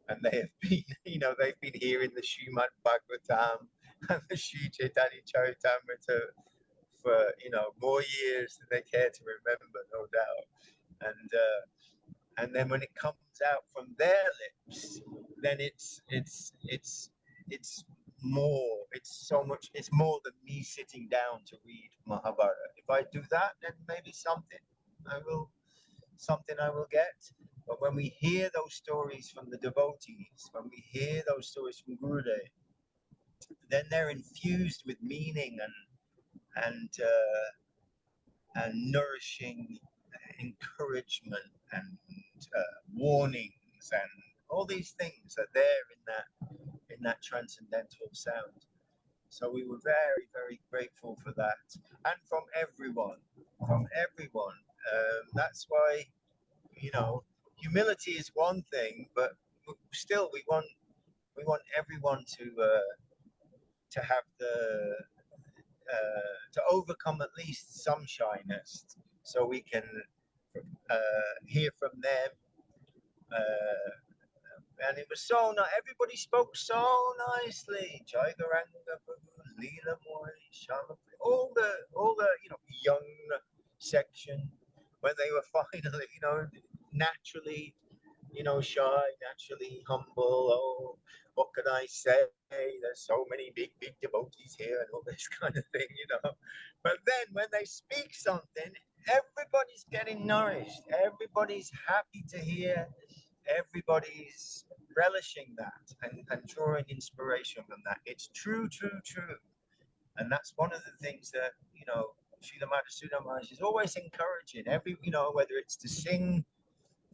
and they have been, they've been hearing the Srimad Bhagavatam and the Sri Chaitanya Charitamrita for, more years than they care to remember, no doubt. And then when it comes out from their lips, then it's more, it's more than me sitting down to read Mahabharata. If I do that, then maybe something I will get. But when we hear those stories from the devotees, when we hear those stories from Gurudev, then they're infused with meaning and nourishing encouragement and warnings, and all these things are there in that transcendental sound. So we were very, very grateful for that, and from everyone. That's why, humility is one thing, but still we want everyone to have to overcome at least some shyness, so we can hear from them. And it was so nice. Everybody spoke so nicely. Jai Garanga, Leela Moy, Shama, all the young section, when they were finally, naturally, shy, naturally humble. Oh, what can I say? There's so many big devotees here and all this kind of thing, But then when they speak something, everybody's getting nourished. Everybody's happy to hear. Everybody's relishing that and drawing inspiration from that. It's true. And that's one of the things that, Srila Madhusudana Maharaj is always encouraging. Whether it's to sing,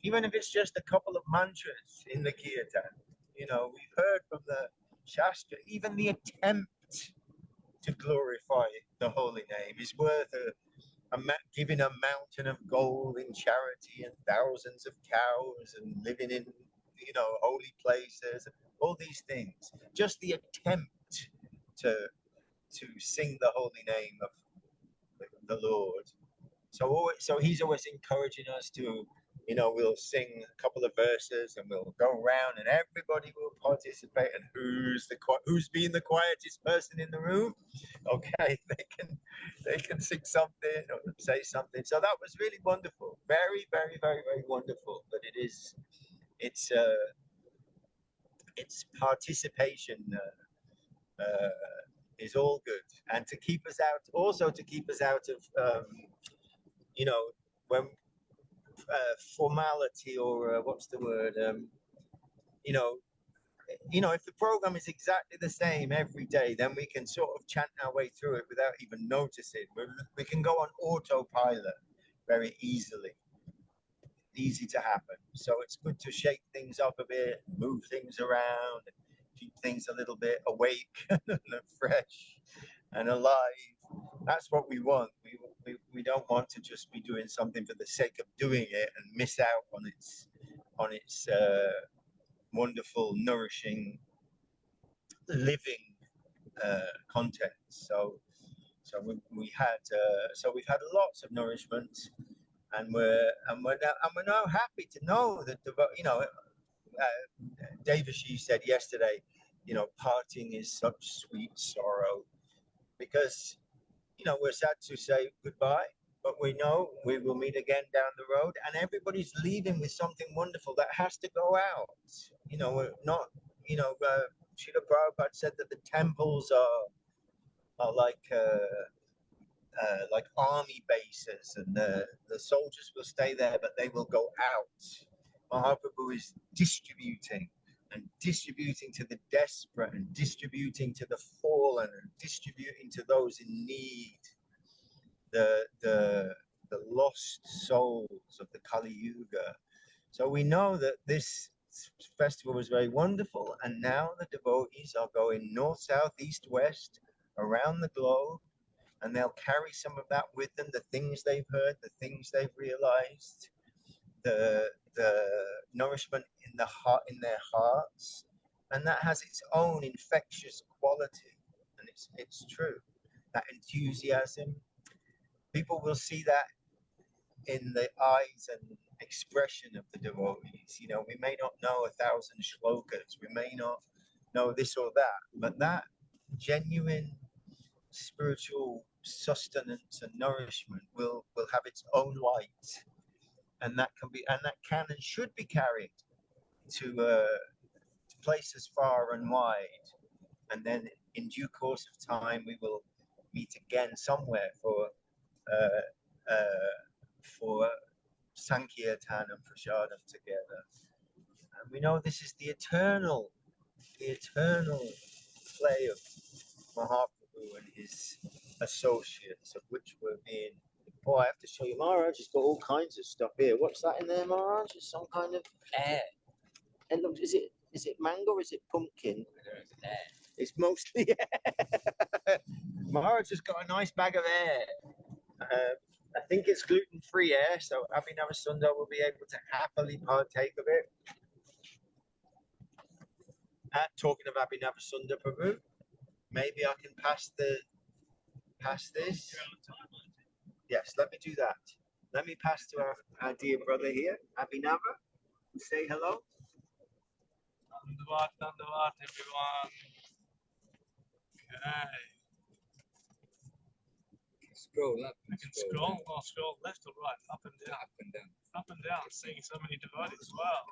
even if it's just a couple of mantras in the kirtan, we've heard from the Shastra, even the attempt to glorify the holy name is worth giving a mountain of gold in charity and thousands of cows and living in, holy places, all these things. Just the attempt to sing the holy name of the Lord. So he's always encouraging us to, we'll sing a couple of verses and we'll go around and everybody will participate. And who's being the quietest person in the room? Okay, they can sing something or say something. So that was really wonderful. Very, very, very, very wonderful. But it's participation is all good, and to keep us out of when formality, or what's the word? If the program is exactly the same every day, then we can sort of chant our way through it without even noticing. We can go on autopilot very easily. Easy to happen. So it's good to shake things up a bit, move things around, keep things a little bit awake and fresh and alive. That's what we want. We don't want to just be doing something for the sake of doing it and miss out on its wonderful, nourishing, living content. So we've had lots of nourishment, and we're now happy to know that Devashi said yesterday, parting is such sweet sorrow, because we're sad to say goodbye, but we know we will meet again down the road, and everybody's leaving with something wonderful that has to go out. We're not, Srila Prabhupada said that the temples are like army bases, and the soldiers will stay there, but they will go out. Mahaprabhu is distributing to the desperate, and distributing to the fallen, and distributing to those in need, the lost souls of the Kali Yuga. So we know that this festival was very wonderful, and now the devotees are going north, south, east, west, around the globe, and they'll carry some of that with them, the things they've heard, the things they've realized, the nourishment in the heart, in their hearts, and that has its own infectious quality, and it's true. That enthusiasm, people will see that in the eyes and expression of the devotees. You know, we may not know 1,000 shlokas, we may not know this or that, but that genuine spiritual sustenance and nourishment will have its own light, and that can and should be carried to places far and wide, and then in due course of time we will meet again somewhere for Sankirtan and Prasadam together. And we know this is the eternal play of Mahaprabhu and his associates, of which we're being. Oh, I have to show you, Maharaj has got all kinds of stuff here. What's that in there, Maharaj? It's some kind of air. And look, is it mango or is it pumpkin? It's mostly air. Maharaj has got a nice bag of air. I think it's gluten-free air, so Abhinav Sundar will be able to happily partake of it. Talking of Abhinav Sundar Prabhu, maybe I can pass this. Yes, let me do that. Let me pass to our dear brother here, Abhinava. Say hello. Dandavat, everyone. Okay. Scroll up. I can scroll. I'll scroll left or right, up and down. Up and down. Up and down, seeing so many devotees. Wow.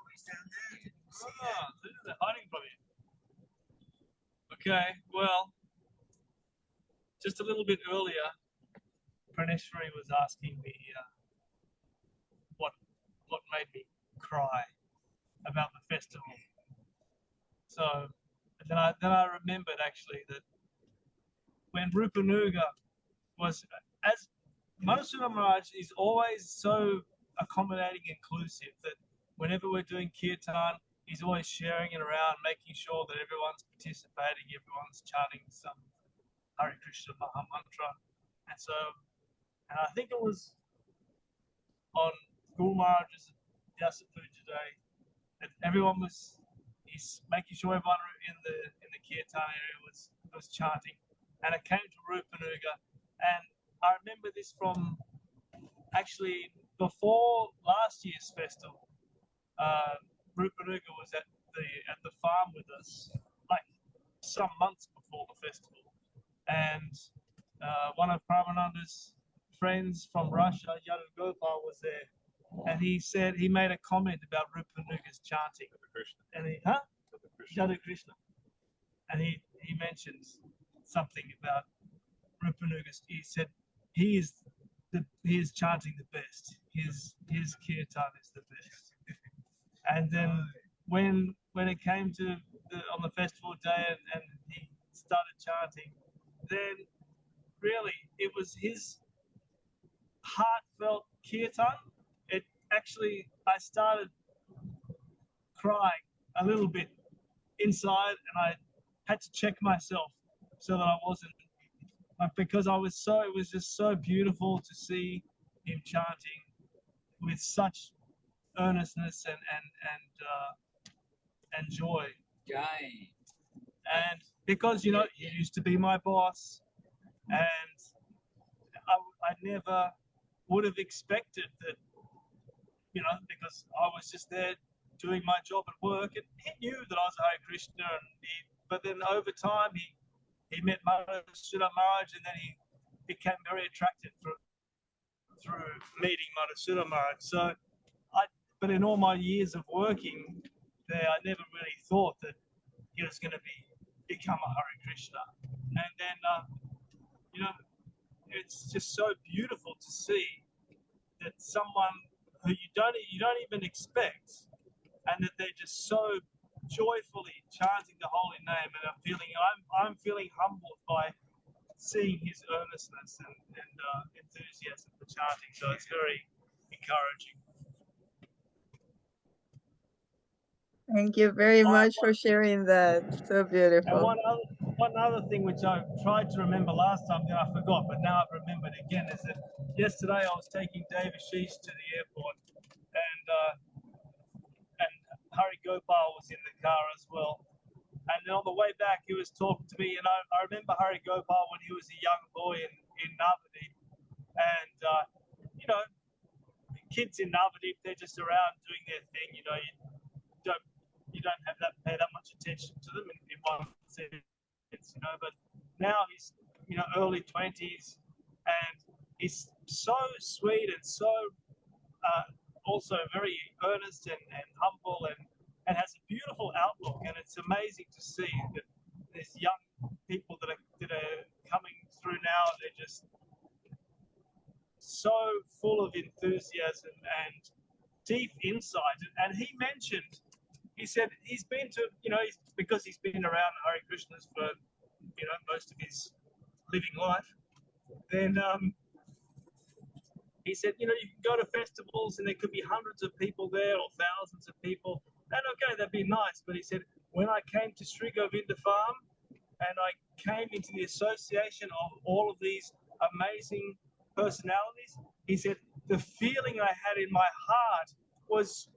Ah, they're hiding from you. Okay, well, just a little bit earlier, Praneshwari was asking me what made me cry about the festival. So then I remembered actually that when Rupanuga was, as Madhusudana Maharaj is always so accommodating, inclusive, that whenever we're doing kirtan, he's always sharing it around, making sure that everyone's participating, everyone's chanting some Hare Krishna Maha Mantra. And I think it was on Guru Maharaj's Vyasa Puja Day that he's making sure everyone in the kirtan area was chanting. And it came to Rupanuga, and I remember this from actually before last year's festival. Rupanuga was at the farm with us, like some months before the festival, and one of Prabhananda's friends from Russia, Yadu Gopal, was there, and he made a comment about Rupanuga's chanting. And Yadu Krishna, and he mentioned something about Rupanuga's. He said he is chanting the best. His kirtan is the best. And then when it came to on the festival day and he started chanting, then really it was his heartfelt kirtan. It actually, I started crying a little bit inside, and I had to check myself so that I wasn't, because it was just so beautiful to see him chanting with such earnestness and joy. Jai. And because he used to be my boss, and I never would have expected that, because I was just there doing my job at work, and he knew that I was a Hare Krishna, but then over time he met Madhusudana Maharaj, and then he became very attracted through meeting Madhusudana Maharaj. But in all my years of working there, I never really thought that he was going to become a Hare Krishna. And then, it's just so beautiful to see that someone who you don't even expect, and that they're just so joyfully chanting the holy name, and I'm feeling humbled by seeing his earnestness and enthusiasm for chanting. So it's very encouraging. Thank you very Uh, much for sharing that. So And beautiful. one other thing which I tried to remember last time that I forgot, but now I've remembered again, is that yesterday I was taking Dave Ashish to the airport, and Hari Gopal was in the car as well. And then on the way back, he was talking to me, and I remember Hari Gopal when he was a young boy in Navadip, and you know, kids in Navadip, they're just around doing their thing. You know, you don't have that pay that much attention to them in one sense, you know. But now he's, you know, early 20s, and he's so sweet and so also very earnest and humble, and has a beautiful outlook. And it's amazing to see that there's young people that are coming through now. They're just so full of enthusiasm and deep insight. And he mentioned, he said he's been to, you know, because he's been around Hare Krishnas for, you know, most of his living life. Then he said, you know, you can go to festivals and there could be hundreds of people there or thousands of people. And okay, that'd be nice. But he said, when I came to Sri Govinda Farm and I came into the association of all of these amazing personalities, he said, the feeling I had in my heart was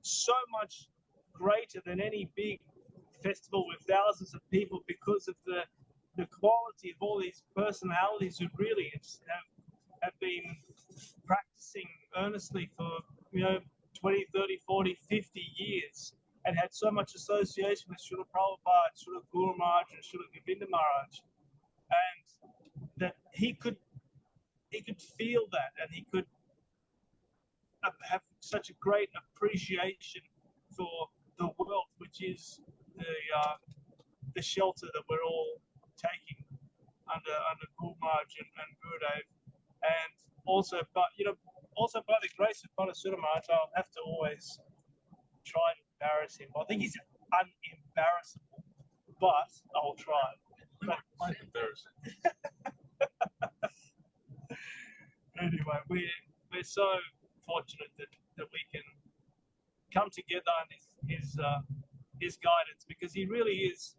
so much greater than any big festival with thousands of people, because of the quality of all these personalities who really have been practicing earnestly for, you know, 20, 30, 40, 50 years, and had so much association with Srila Prabhupada, Srila Guru Maharaj, and Srila Govinda Maharaj, and that he could feel that, and he could have such a great appreciation for the wealth which is the shelter that we're all taking under Guru Maharaj and Gurudev. And also, but you know, also by the grace of Padasura Maharaj, I'll have to always try to embarrass him. I think he's unembarrassable, but I'll try. But embarrassing. Anyway, we're so fortunate that we can come together in his guidance, because he really is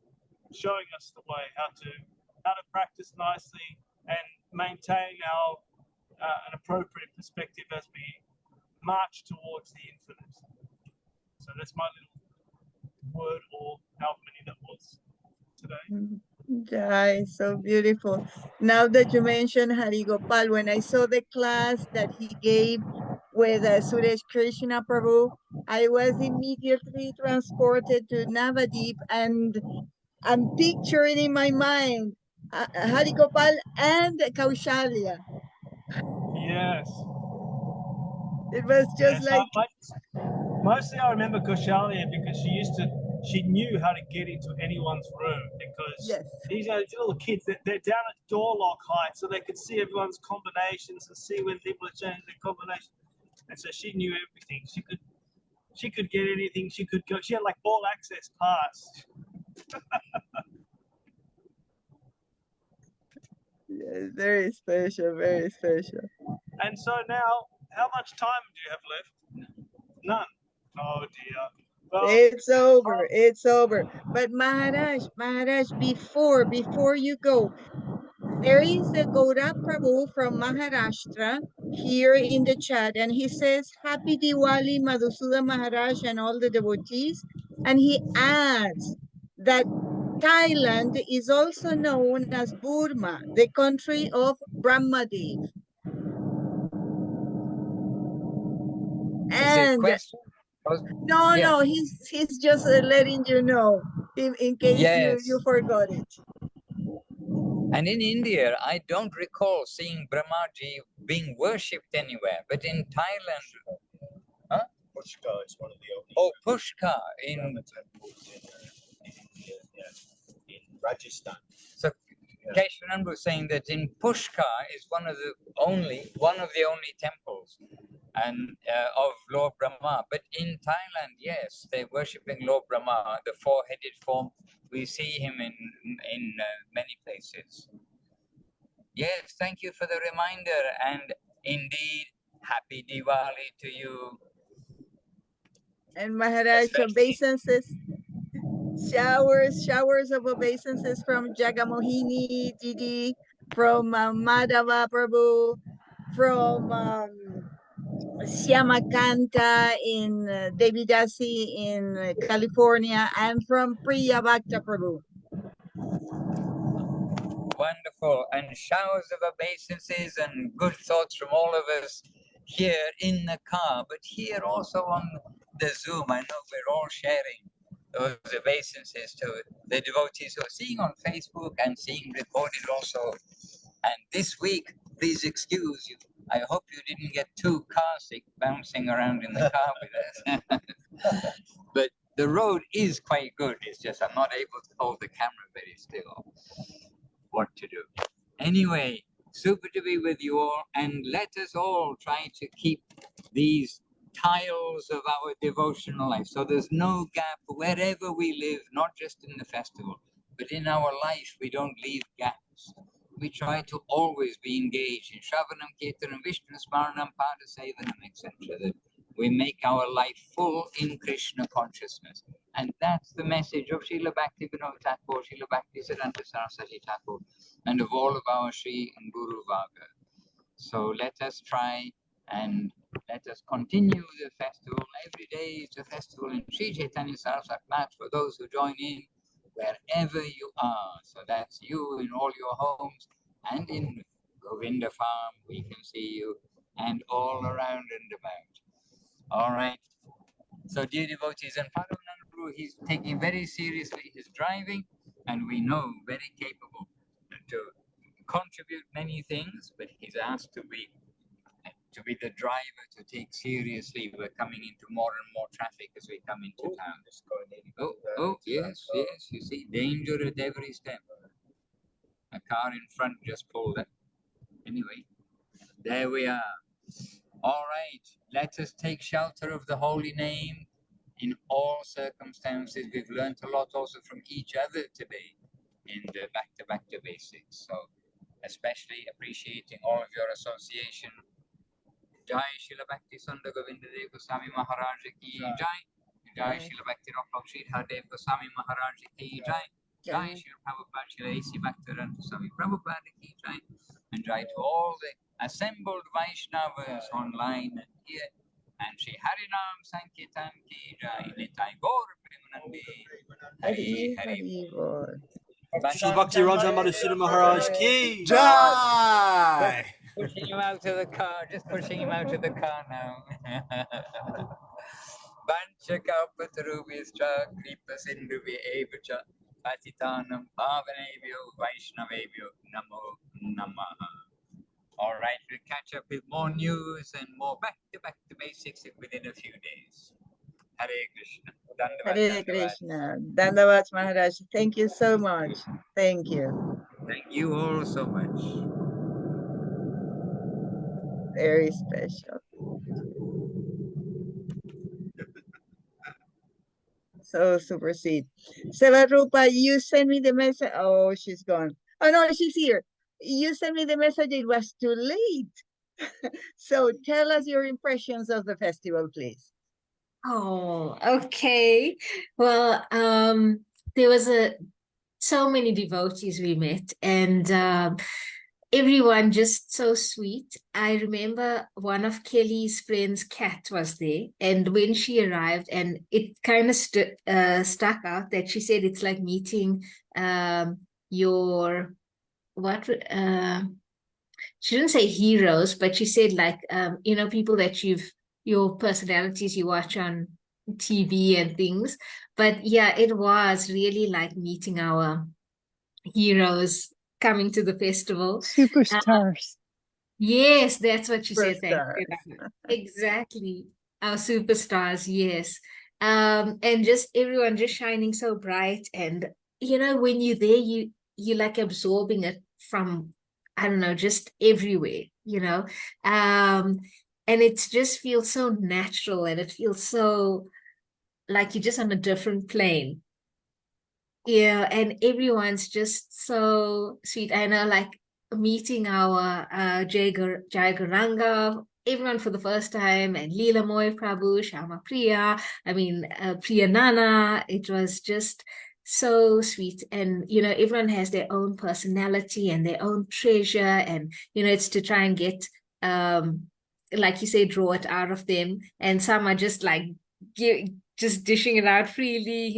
showing us the way how to practice nicely and maintain our an appropriate perspective as we march towards the infinite. So that's my little word, or how many that was today. Yeah, it's so beautiful. Now that you mentioned Hari Gopal, when I saw the class that he gave with Suresh Krishna Prabhu, I was immediately transported to Navadip, and I'm picturing in my mind Hari Gopal and Kaushalya. Yes. It was just Yes, like, mostly I remember Kaushalya because she knew how to get into anyone's room, because yes, these little kids, they're down at door lock height, so they could see everyone's combinations and see when people are changing their combination. And so she knew everything. She could get anything. She could go. She had like all access pass. yes, very special, very special. And so now, how much time do you have left? None. Oh dear. Well, It's over. It's over. But Maharaj, before you go, there is a Gaura Prabhu from Maharashtra here in the chat, and he says, Happy Diwali, Madhusudan Maharaj and all the devotees. And he adds that Thailand is also known as Burma, the country of Brahmadev. Is it And question? no, Yeah. no, he's just letting you know in case Yes. you forgot it. And in India, I don't recall seeing Brahmaji being worshipped anywhere, but in Thailand, huh? Pushkar is one of the only. Oh, Pushkar in Rajasthan. So Kesharan was saying that in Pushkar is one of the only temples and of Lord Brahma. But in Thailand, yes, they're worshipping Lord Brahma, the four-headed form. We see him in many places. Yes, thank you for the reminder, and indeed, happy Diwali to you. And Maharaj, Especially obeisances, showers of obeisances from Jagamohini Didi, from Madhava Prabhu, from Syamakanta in Devidasi in California, and from Priya Bhakta Prabhu. wonderful, and showers of obeisances and good thoughts from all of us here in the car, but here also on the Zoom. I know we're all sharing those obeisances to the devotees who are seeing on Facebook and seeing recorded also. And this week, please excuse you. I hope you didn't get too car sick bouncing around in the car with us. But the road is quite good. It's just I'm not able to hold the camera very still. What to do? Anyway, super to be with you all, and let us all try to keep these tiles of our devotional life. So there's no gap wherever we live, not just in the festival, but in our life, we don't leave gaps. We try to always be engaged in Shravanam, Kirtanam, Vishnu Smaranam, Pada Sevanam, etc. That we make our life full in Krishna consciousness. And that's the message of Srila Bhakti Vinod Thakur, Srila Bhakti Siddhanta Saraswati Thakur, and of all of our Sri and Guru Varga. So let us try and let us continue the festival. Every day is a festival in Sri Chaitanya Saraswati Math for those who join in wherever you are. So that's you in all your homes and in Govinda Farm, we can see you, and all around and about. All right. So dear devotees, and Paramnandu, he's taking very seriously his driving, and we know very capable to contribute many things, but he's asked to be the driver, to take seriously. We're coming into more and more traffic as we come into town. Oh, yes, yes, you see, danger at every step. A car in front just pulled up. Anyway, there we are. All right, let us take shelter of the holy name in all circumstances. We've learned a lot also from each other today in the back to basics. So especially appreciating all of your association. Jai Srila Bhakti Sunda Govinda Dev Goswami Maharaj ki Jai. Jai Srila Bhakti Rock Sridhar Dev Goswami Maharaj ki Jai. Jai Srila Prabhupada Srila A.C. Bhaktivedanta Swami Prabhupada ki Jai. And Jai to all the assembled Vaishnavas online and here. And Shri Harinam Sankirtan ki Jai. Nitai Gaur Premanandi. Hari Hari. Srila Bhakti Raja Madhusudana Maharaj ki Jai! Pushing him out of the car, just pushing him out of the car now. Vanchakalpatarubhyascha kripa sindhubhya evacha patitanam pavanebhyo vaishnavebhyo namo namaha. All right, we'll catch up with more news and more back to basics within a few days. Hare Krishna. Dandavat, Hare dandavat. Krishna. Dandavat Maharaj. Thank you so much. Thank you. Thank you all so much. Very special. So super sweet. Rupa, you sent me the message. Oh, she's gone. Oh no, she's here. You sent me the message. It was too late. So tell us your impressions of the festival, please. Oh, okay. Well, there was so many devotees we met, and everyone just so sweet. I remember one of Kelly's friends, Kat, was there, and when she arrived, and it kind of stuck out that she said it's like meeting your what she didn't say heroes, but she said like people that your personalities you watch on TV and things. But yeah, it was really like meeting our heroes coming to the festival. Superstars. Yes, that's what she said. Thank you. Superstars. Exactly. Our superstars, yes. And just everyone just shining so bright. And when you're there, you like absorbing it from, I don't know, just everywhere. And it just feels so natural, and it feels so like you're just on a different plane. Yeah, and everyone's just so sweet. I know, like meeting our Jai Garanga everyone for the first time, and Leela Moy Prabhu, Shama Priya, Priya Nana. It was just so sweet. And, everyone has their own personality and their own treasure. And, it's to try and get, like you say, draw it out of them. And some are just like, just dishing it out freely,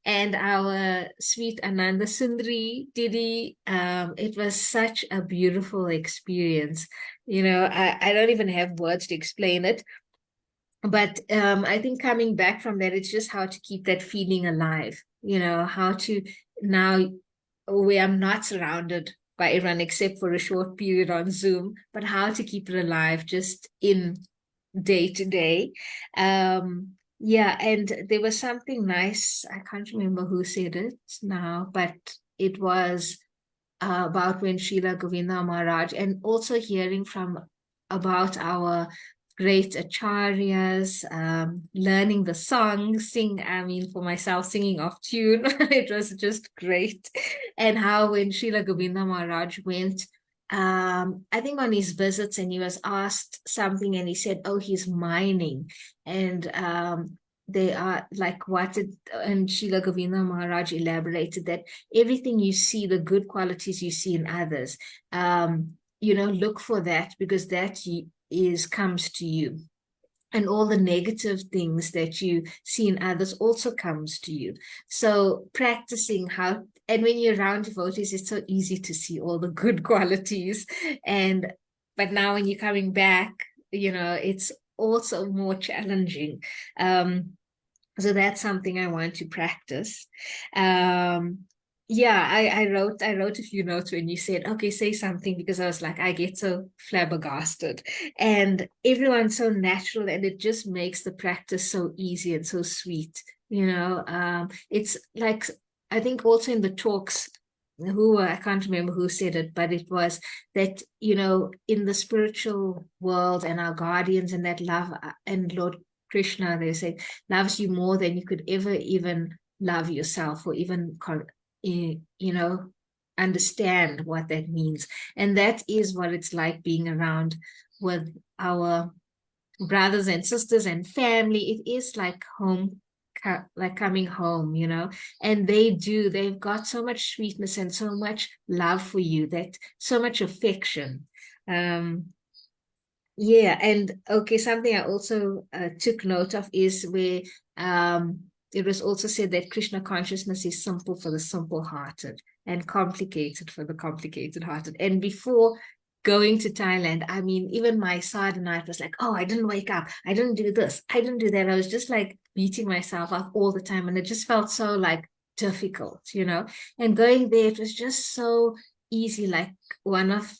and our sweet Ananda Sundari Didi, it was such a beautiful experience. I don't even have words to explain it. But I think coming back from that, it's just how to keep that feeling alive, how to now, where I'm not surrounded by everyone except for a short period on Zoom, but how to keep it alive just in day to day. Yeah, and there was something nice. I can't remember who said it now, but it was about when Srila Govinda Maharaj, and also hearing about our great acharyas, learning the songs, for myself, singing off tune. It was just great. And how when Srila Govinda Maharaj went, I think on his visits, and he was asked something, and he said, oh, he's mining. And they are like, and Srila Govinda Maharaj elaborated that everything you see, the good qualities you see in others, look for that, because that comes to you. And all the negative things that you see in others also comes to you. So practicing how, and when you're around devotees, it's so easy to see all the good qualities. But now when you're coming back, it's also more challenging. So that's something I want to practice. Yeah, I wrote a few notes when you said, okay, say something, because I was like, I get so flabbergasted, and everyone's so natural, and it just makes the practice so easy and so sweet. It's like, I think also in the talks, I can't remember who said it, but it was that, in the spiritual world and our guardians and that love, and Lord Krishna, they say, loves you more than you could ever even love yourself, or even understand what that means. And that is what it's like being around with our brothers and sisters and family. It is like home, like coming home, and they've got so much sweetness and so much love for you, that so much affection. Yeah, and okay, something I also took note of is where it was also said that Krishna consciousness is simple for the simple-hearted and complicated for the complicated-hearted. And before going to Thailand, even my sadhana night was like, oh, I didn't wake up, I didn't do this, I didn't do that. I was just like beating myself up all the time, and it just felt so like difficult, And going there, it was just so easy. Like one of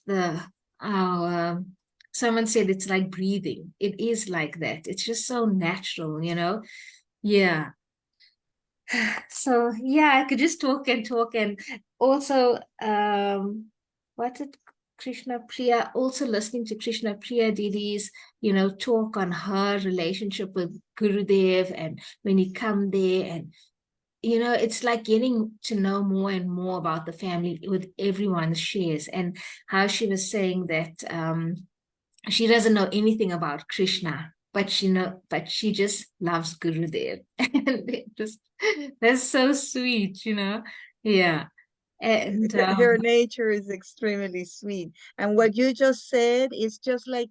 someone said it's like breathing. It is like that. It's just so natural, Yeah. So yeah, I could just talk and talk. And also, what did Krishna Priya, also listening to Krishna Priya Didi's, talk on her relationship with Gurudev, and when he come there, and it's like getting to know more and more about the family with everyone's shares, and how she was saying that she doesn't know anything about Krishna, but she just loves Gurudev. And that's so sweet, Yeah. And her nature is extremely sweet. And what you just said is just like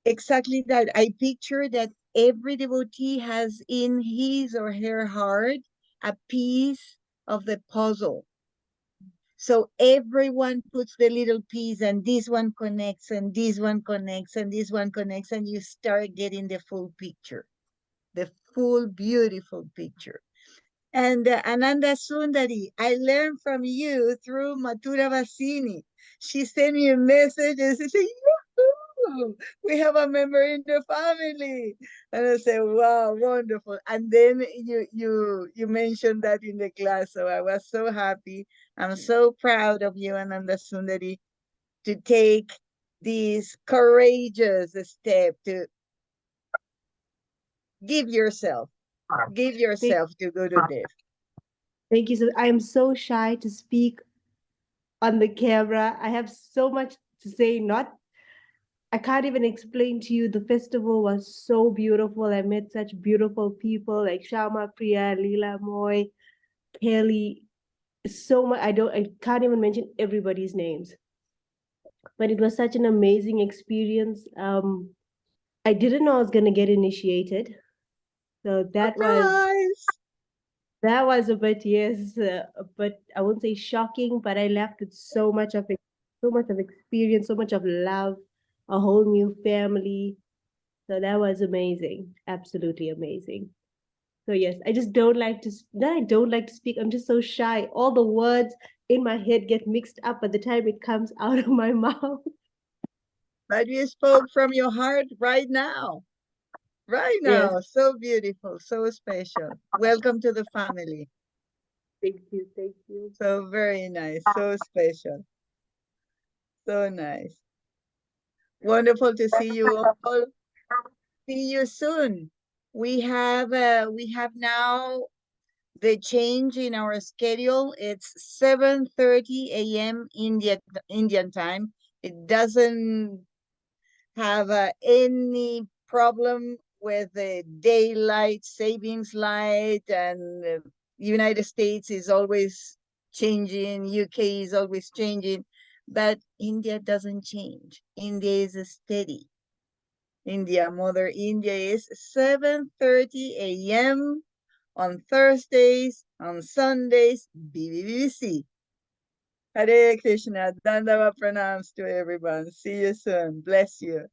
exactly that. I picture that every devotee has in his or her heart a piece of the puzzle. So everyone puts the little piece, and this one connects, and this one connects, and this one connects, and you start getting the full picture, the full beautiful picture. And Ananda Sundari, I learned from you through Mathura Vasini. She sent me a message and she said, "Yahoo! We have a member in the family." And I said, wow, wonderful. And then you mentioned that in the class. So I was so happy. I'm so proud of you, Ananda Sundari, to take this courageous step to give yourself to Gurudev. Thank you. So I am so shy to speak on the camera. I have so much to say, not I can't even explain to you. The festival was so beautiful. I met such beautiful people like Shama Priya, Leela Moy, Kelly. So much. I can't even mention everybody's names. But it was such an amazing experience. I didn't know I was gonna get initiated. So that was a bit, yes, but I won't say shocking, but I left with so much of experience, so much of love, a whole new family. So that was amazing, absolutely amazing. So yes, I just don't like to. That I don't like to speak. I'm just so shy. All the words in my head get mixed up by the time it comes out of my mouth. But you spoke from your heart right now. Right Yes, now. So beautiful, so special. Welcome to the family. thank you, thank you. So very nice, so special. So nice. Wonderful to see you all. See you soon. We have now the change in our schedule. It's 7:30 a.m. Indian time. It doesn't have any problem with the daylight savings light, and United States is always changing, UK is always changing, but India doesn't change. India is steady. Mother India is 7:30 a.m. on Thursdays, on Sundays, BBBC. Hare Krishna, Dandava pranams to everyone. See you soon. Bless you.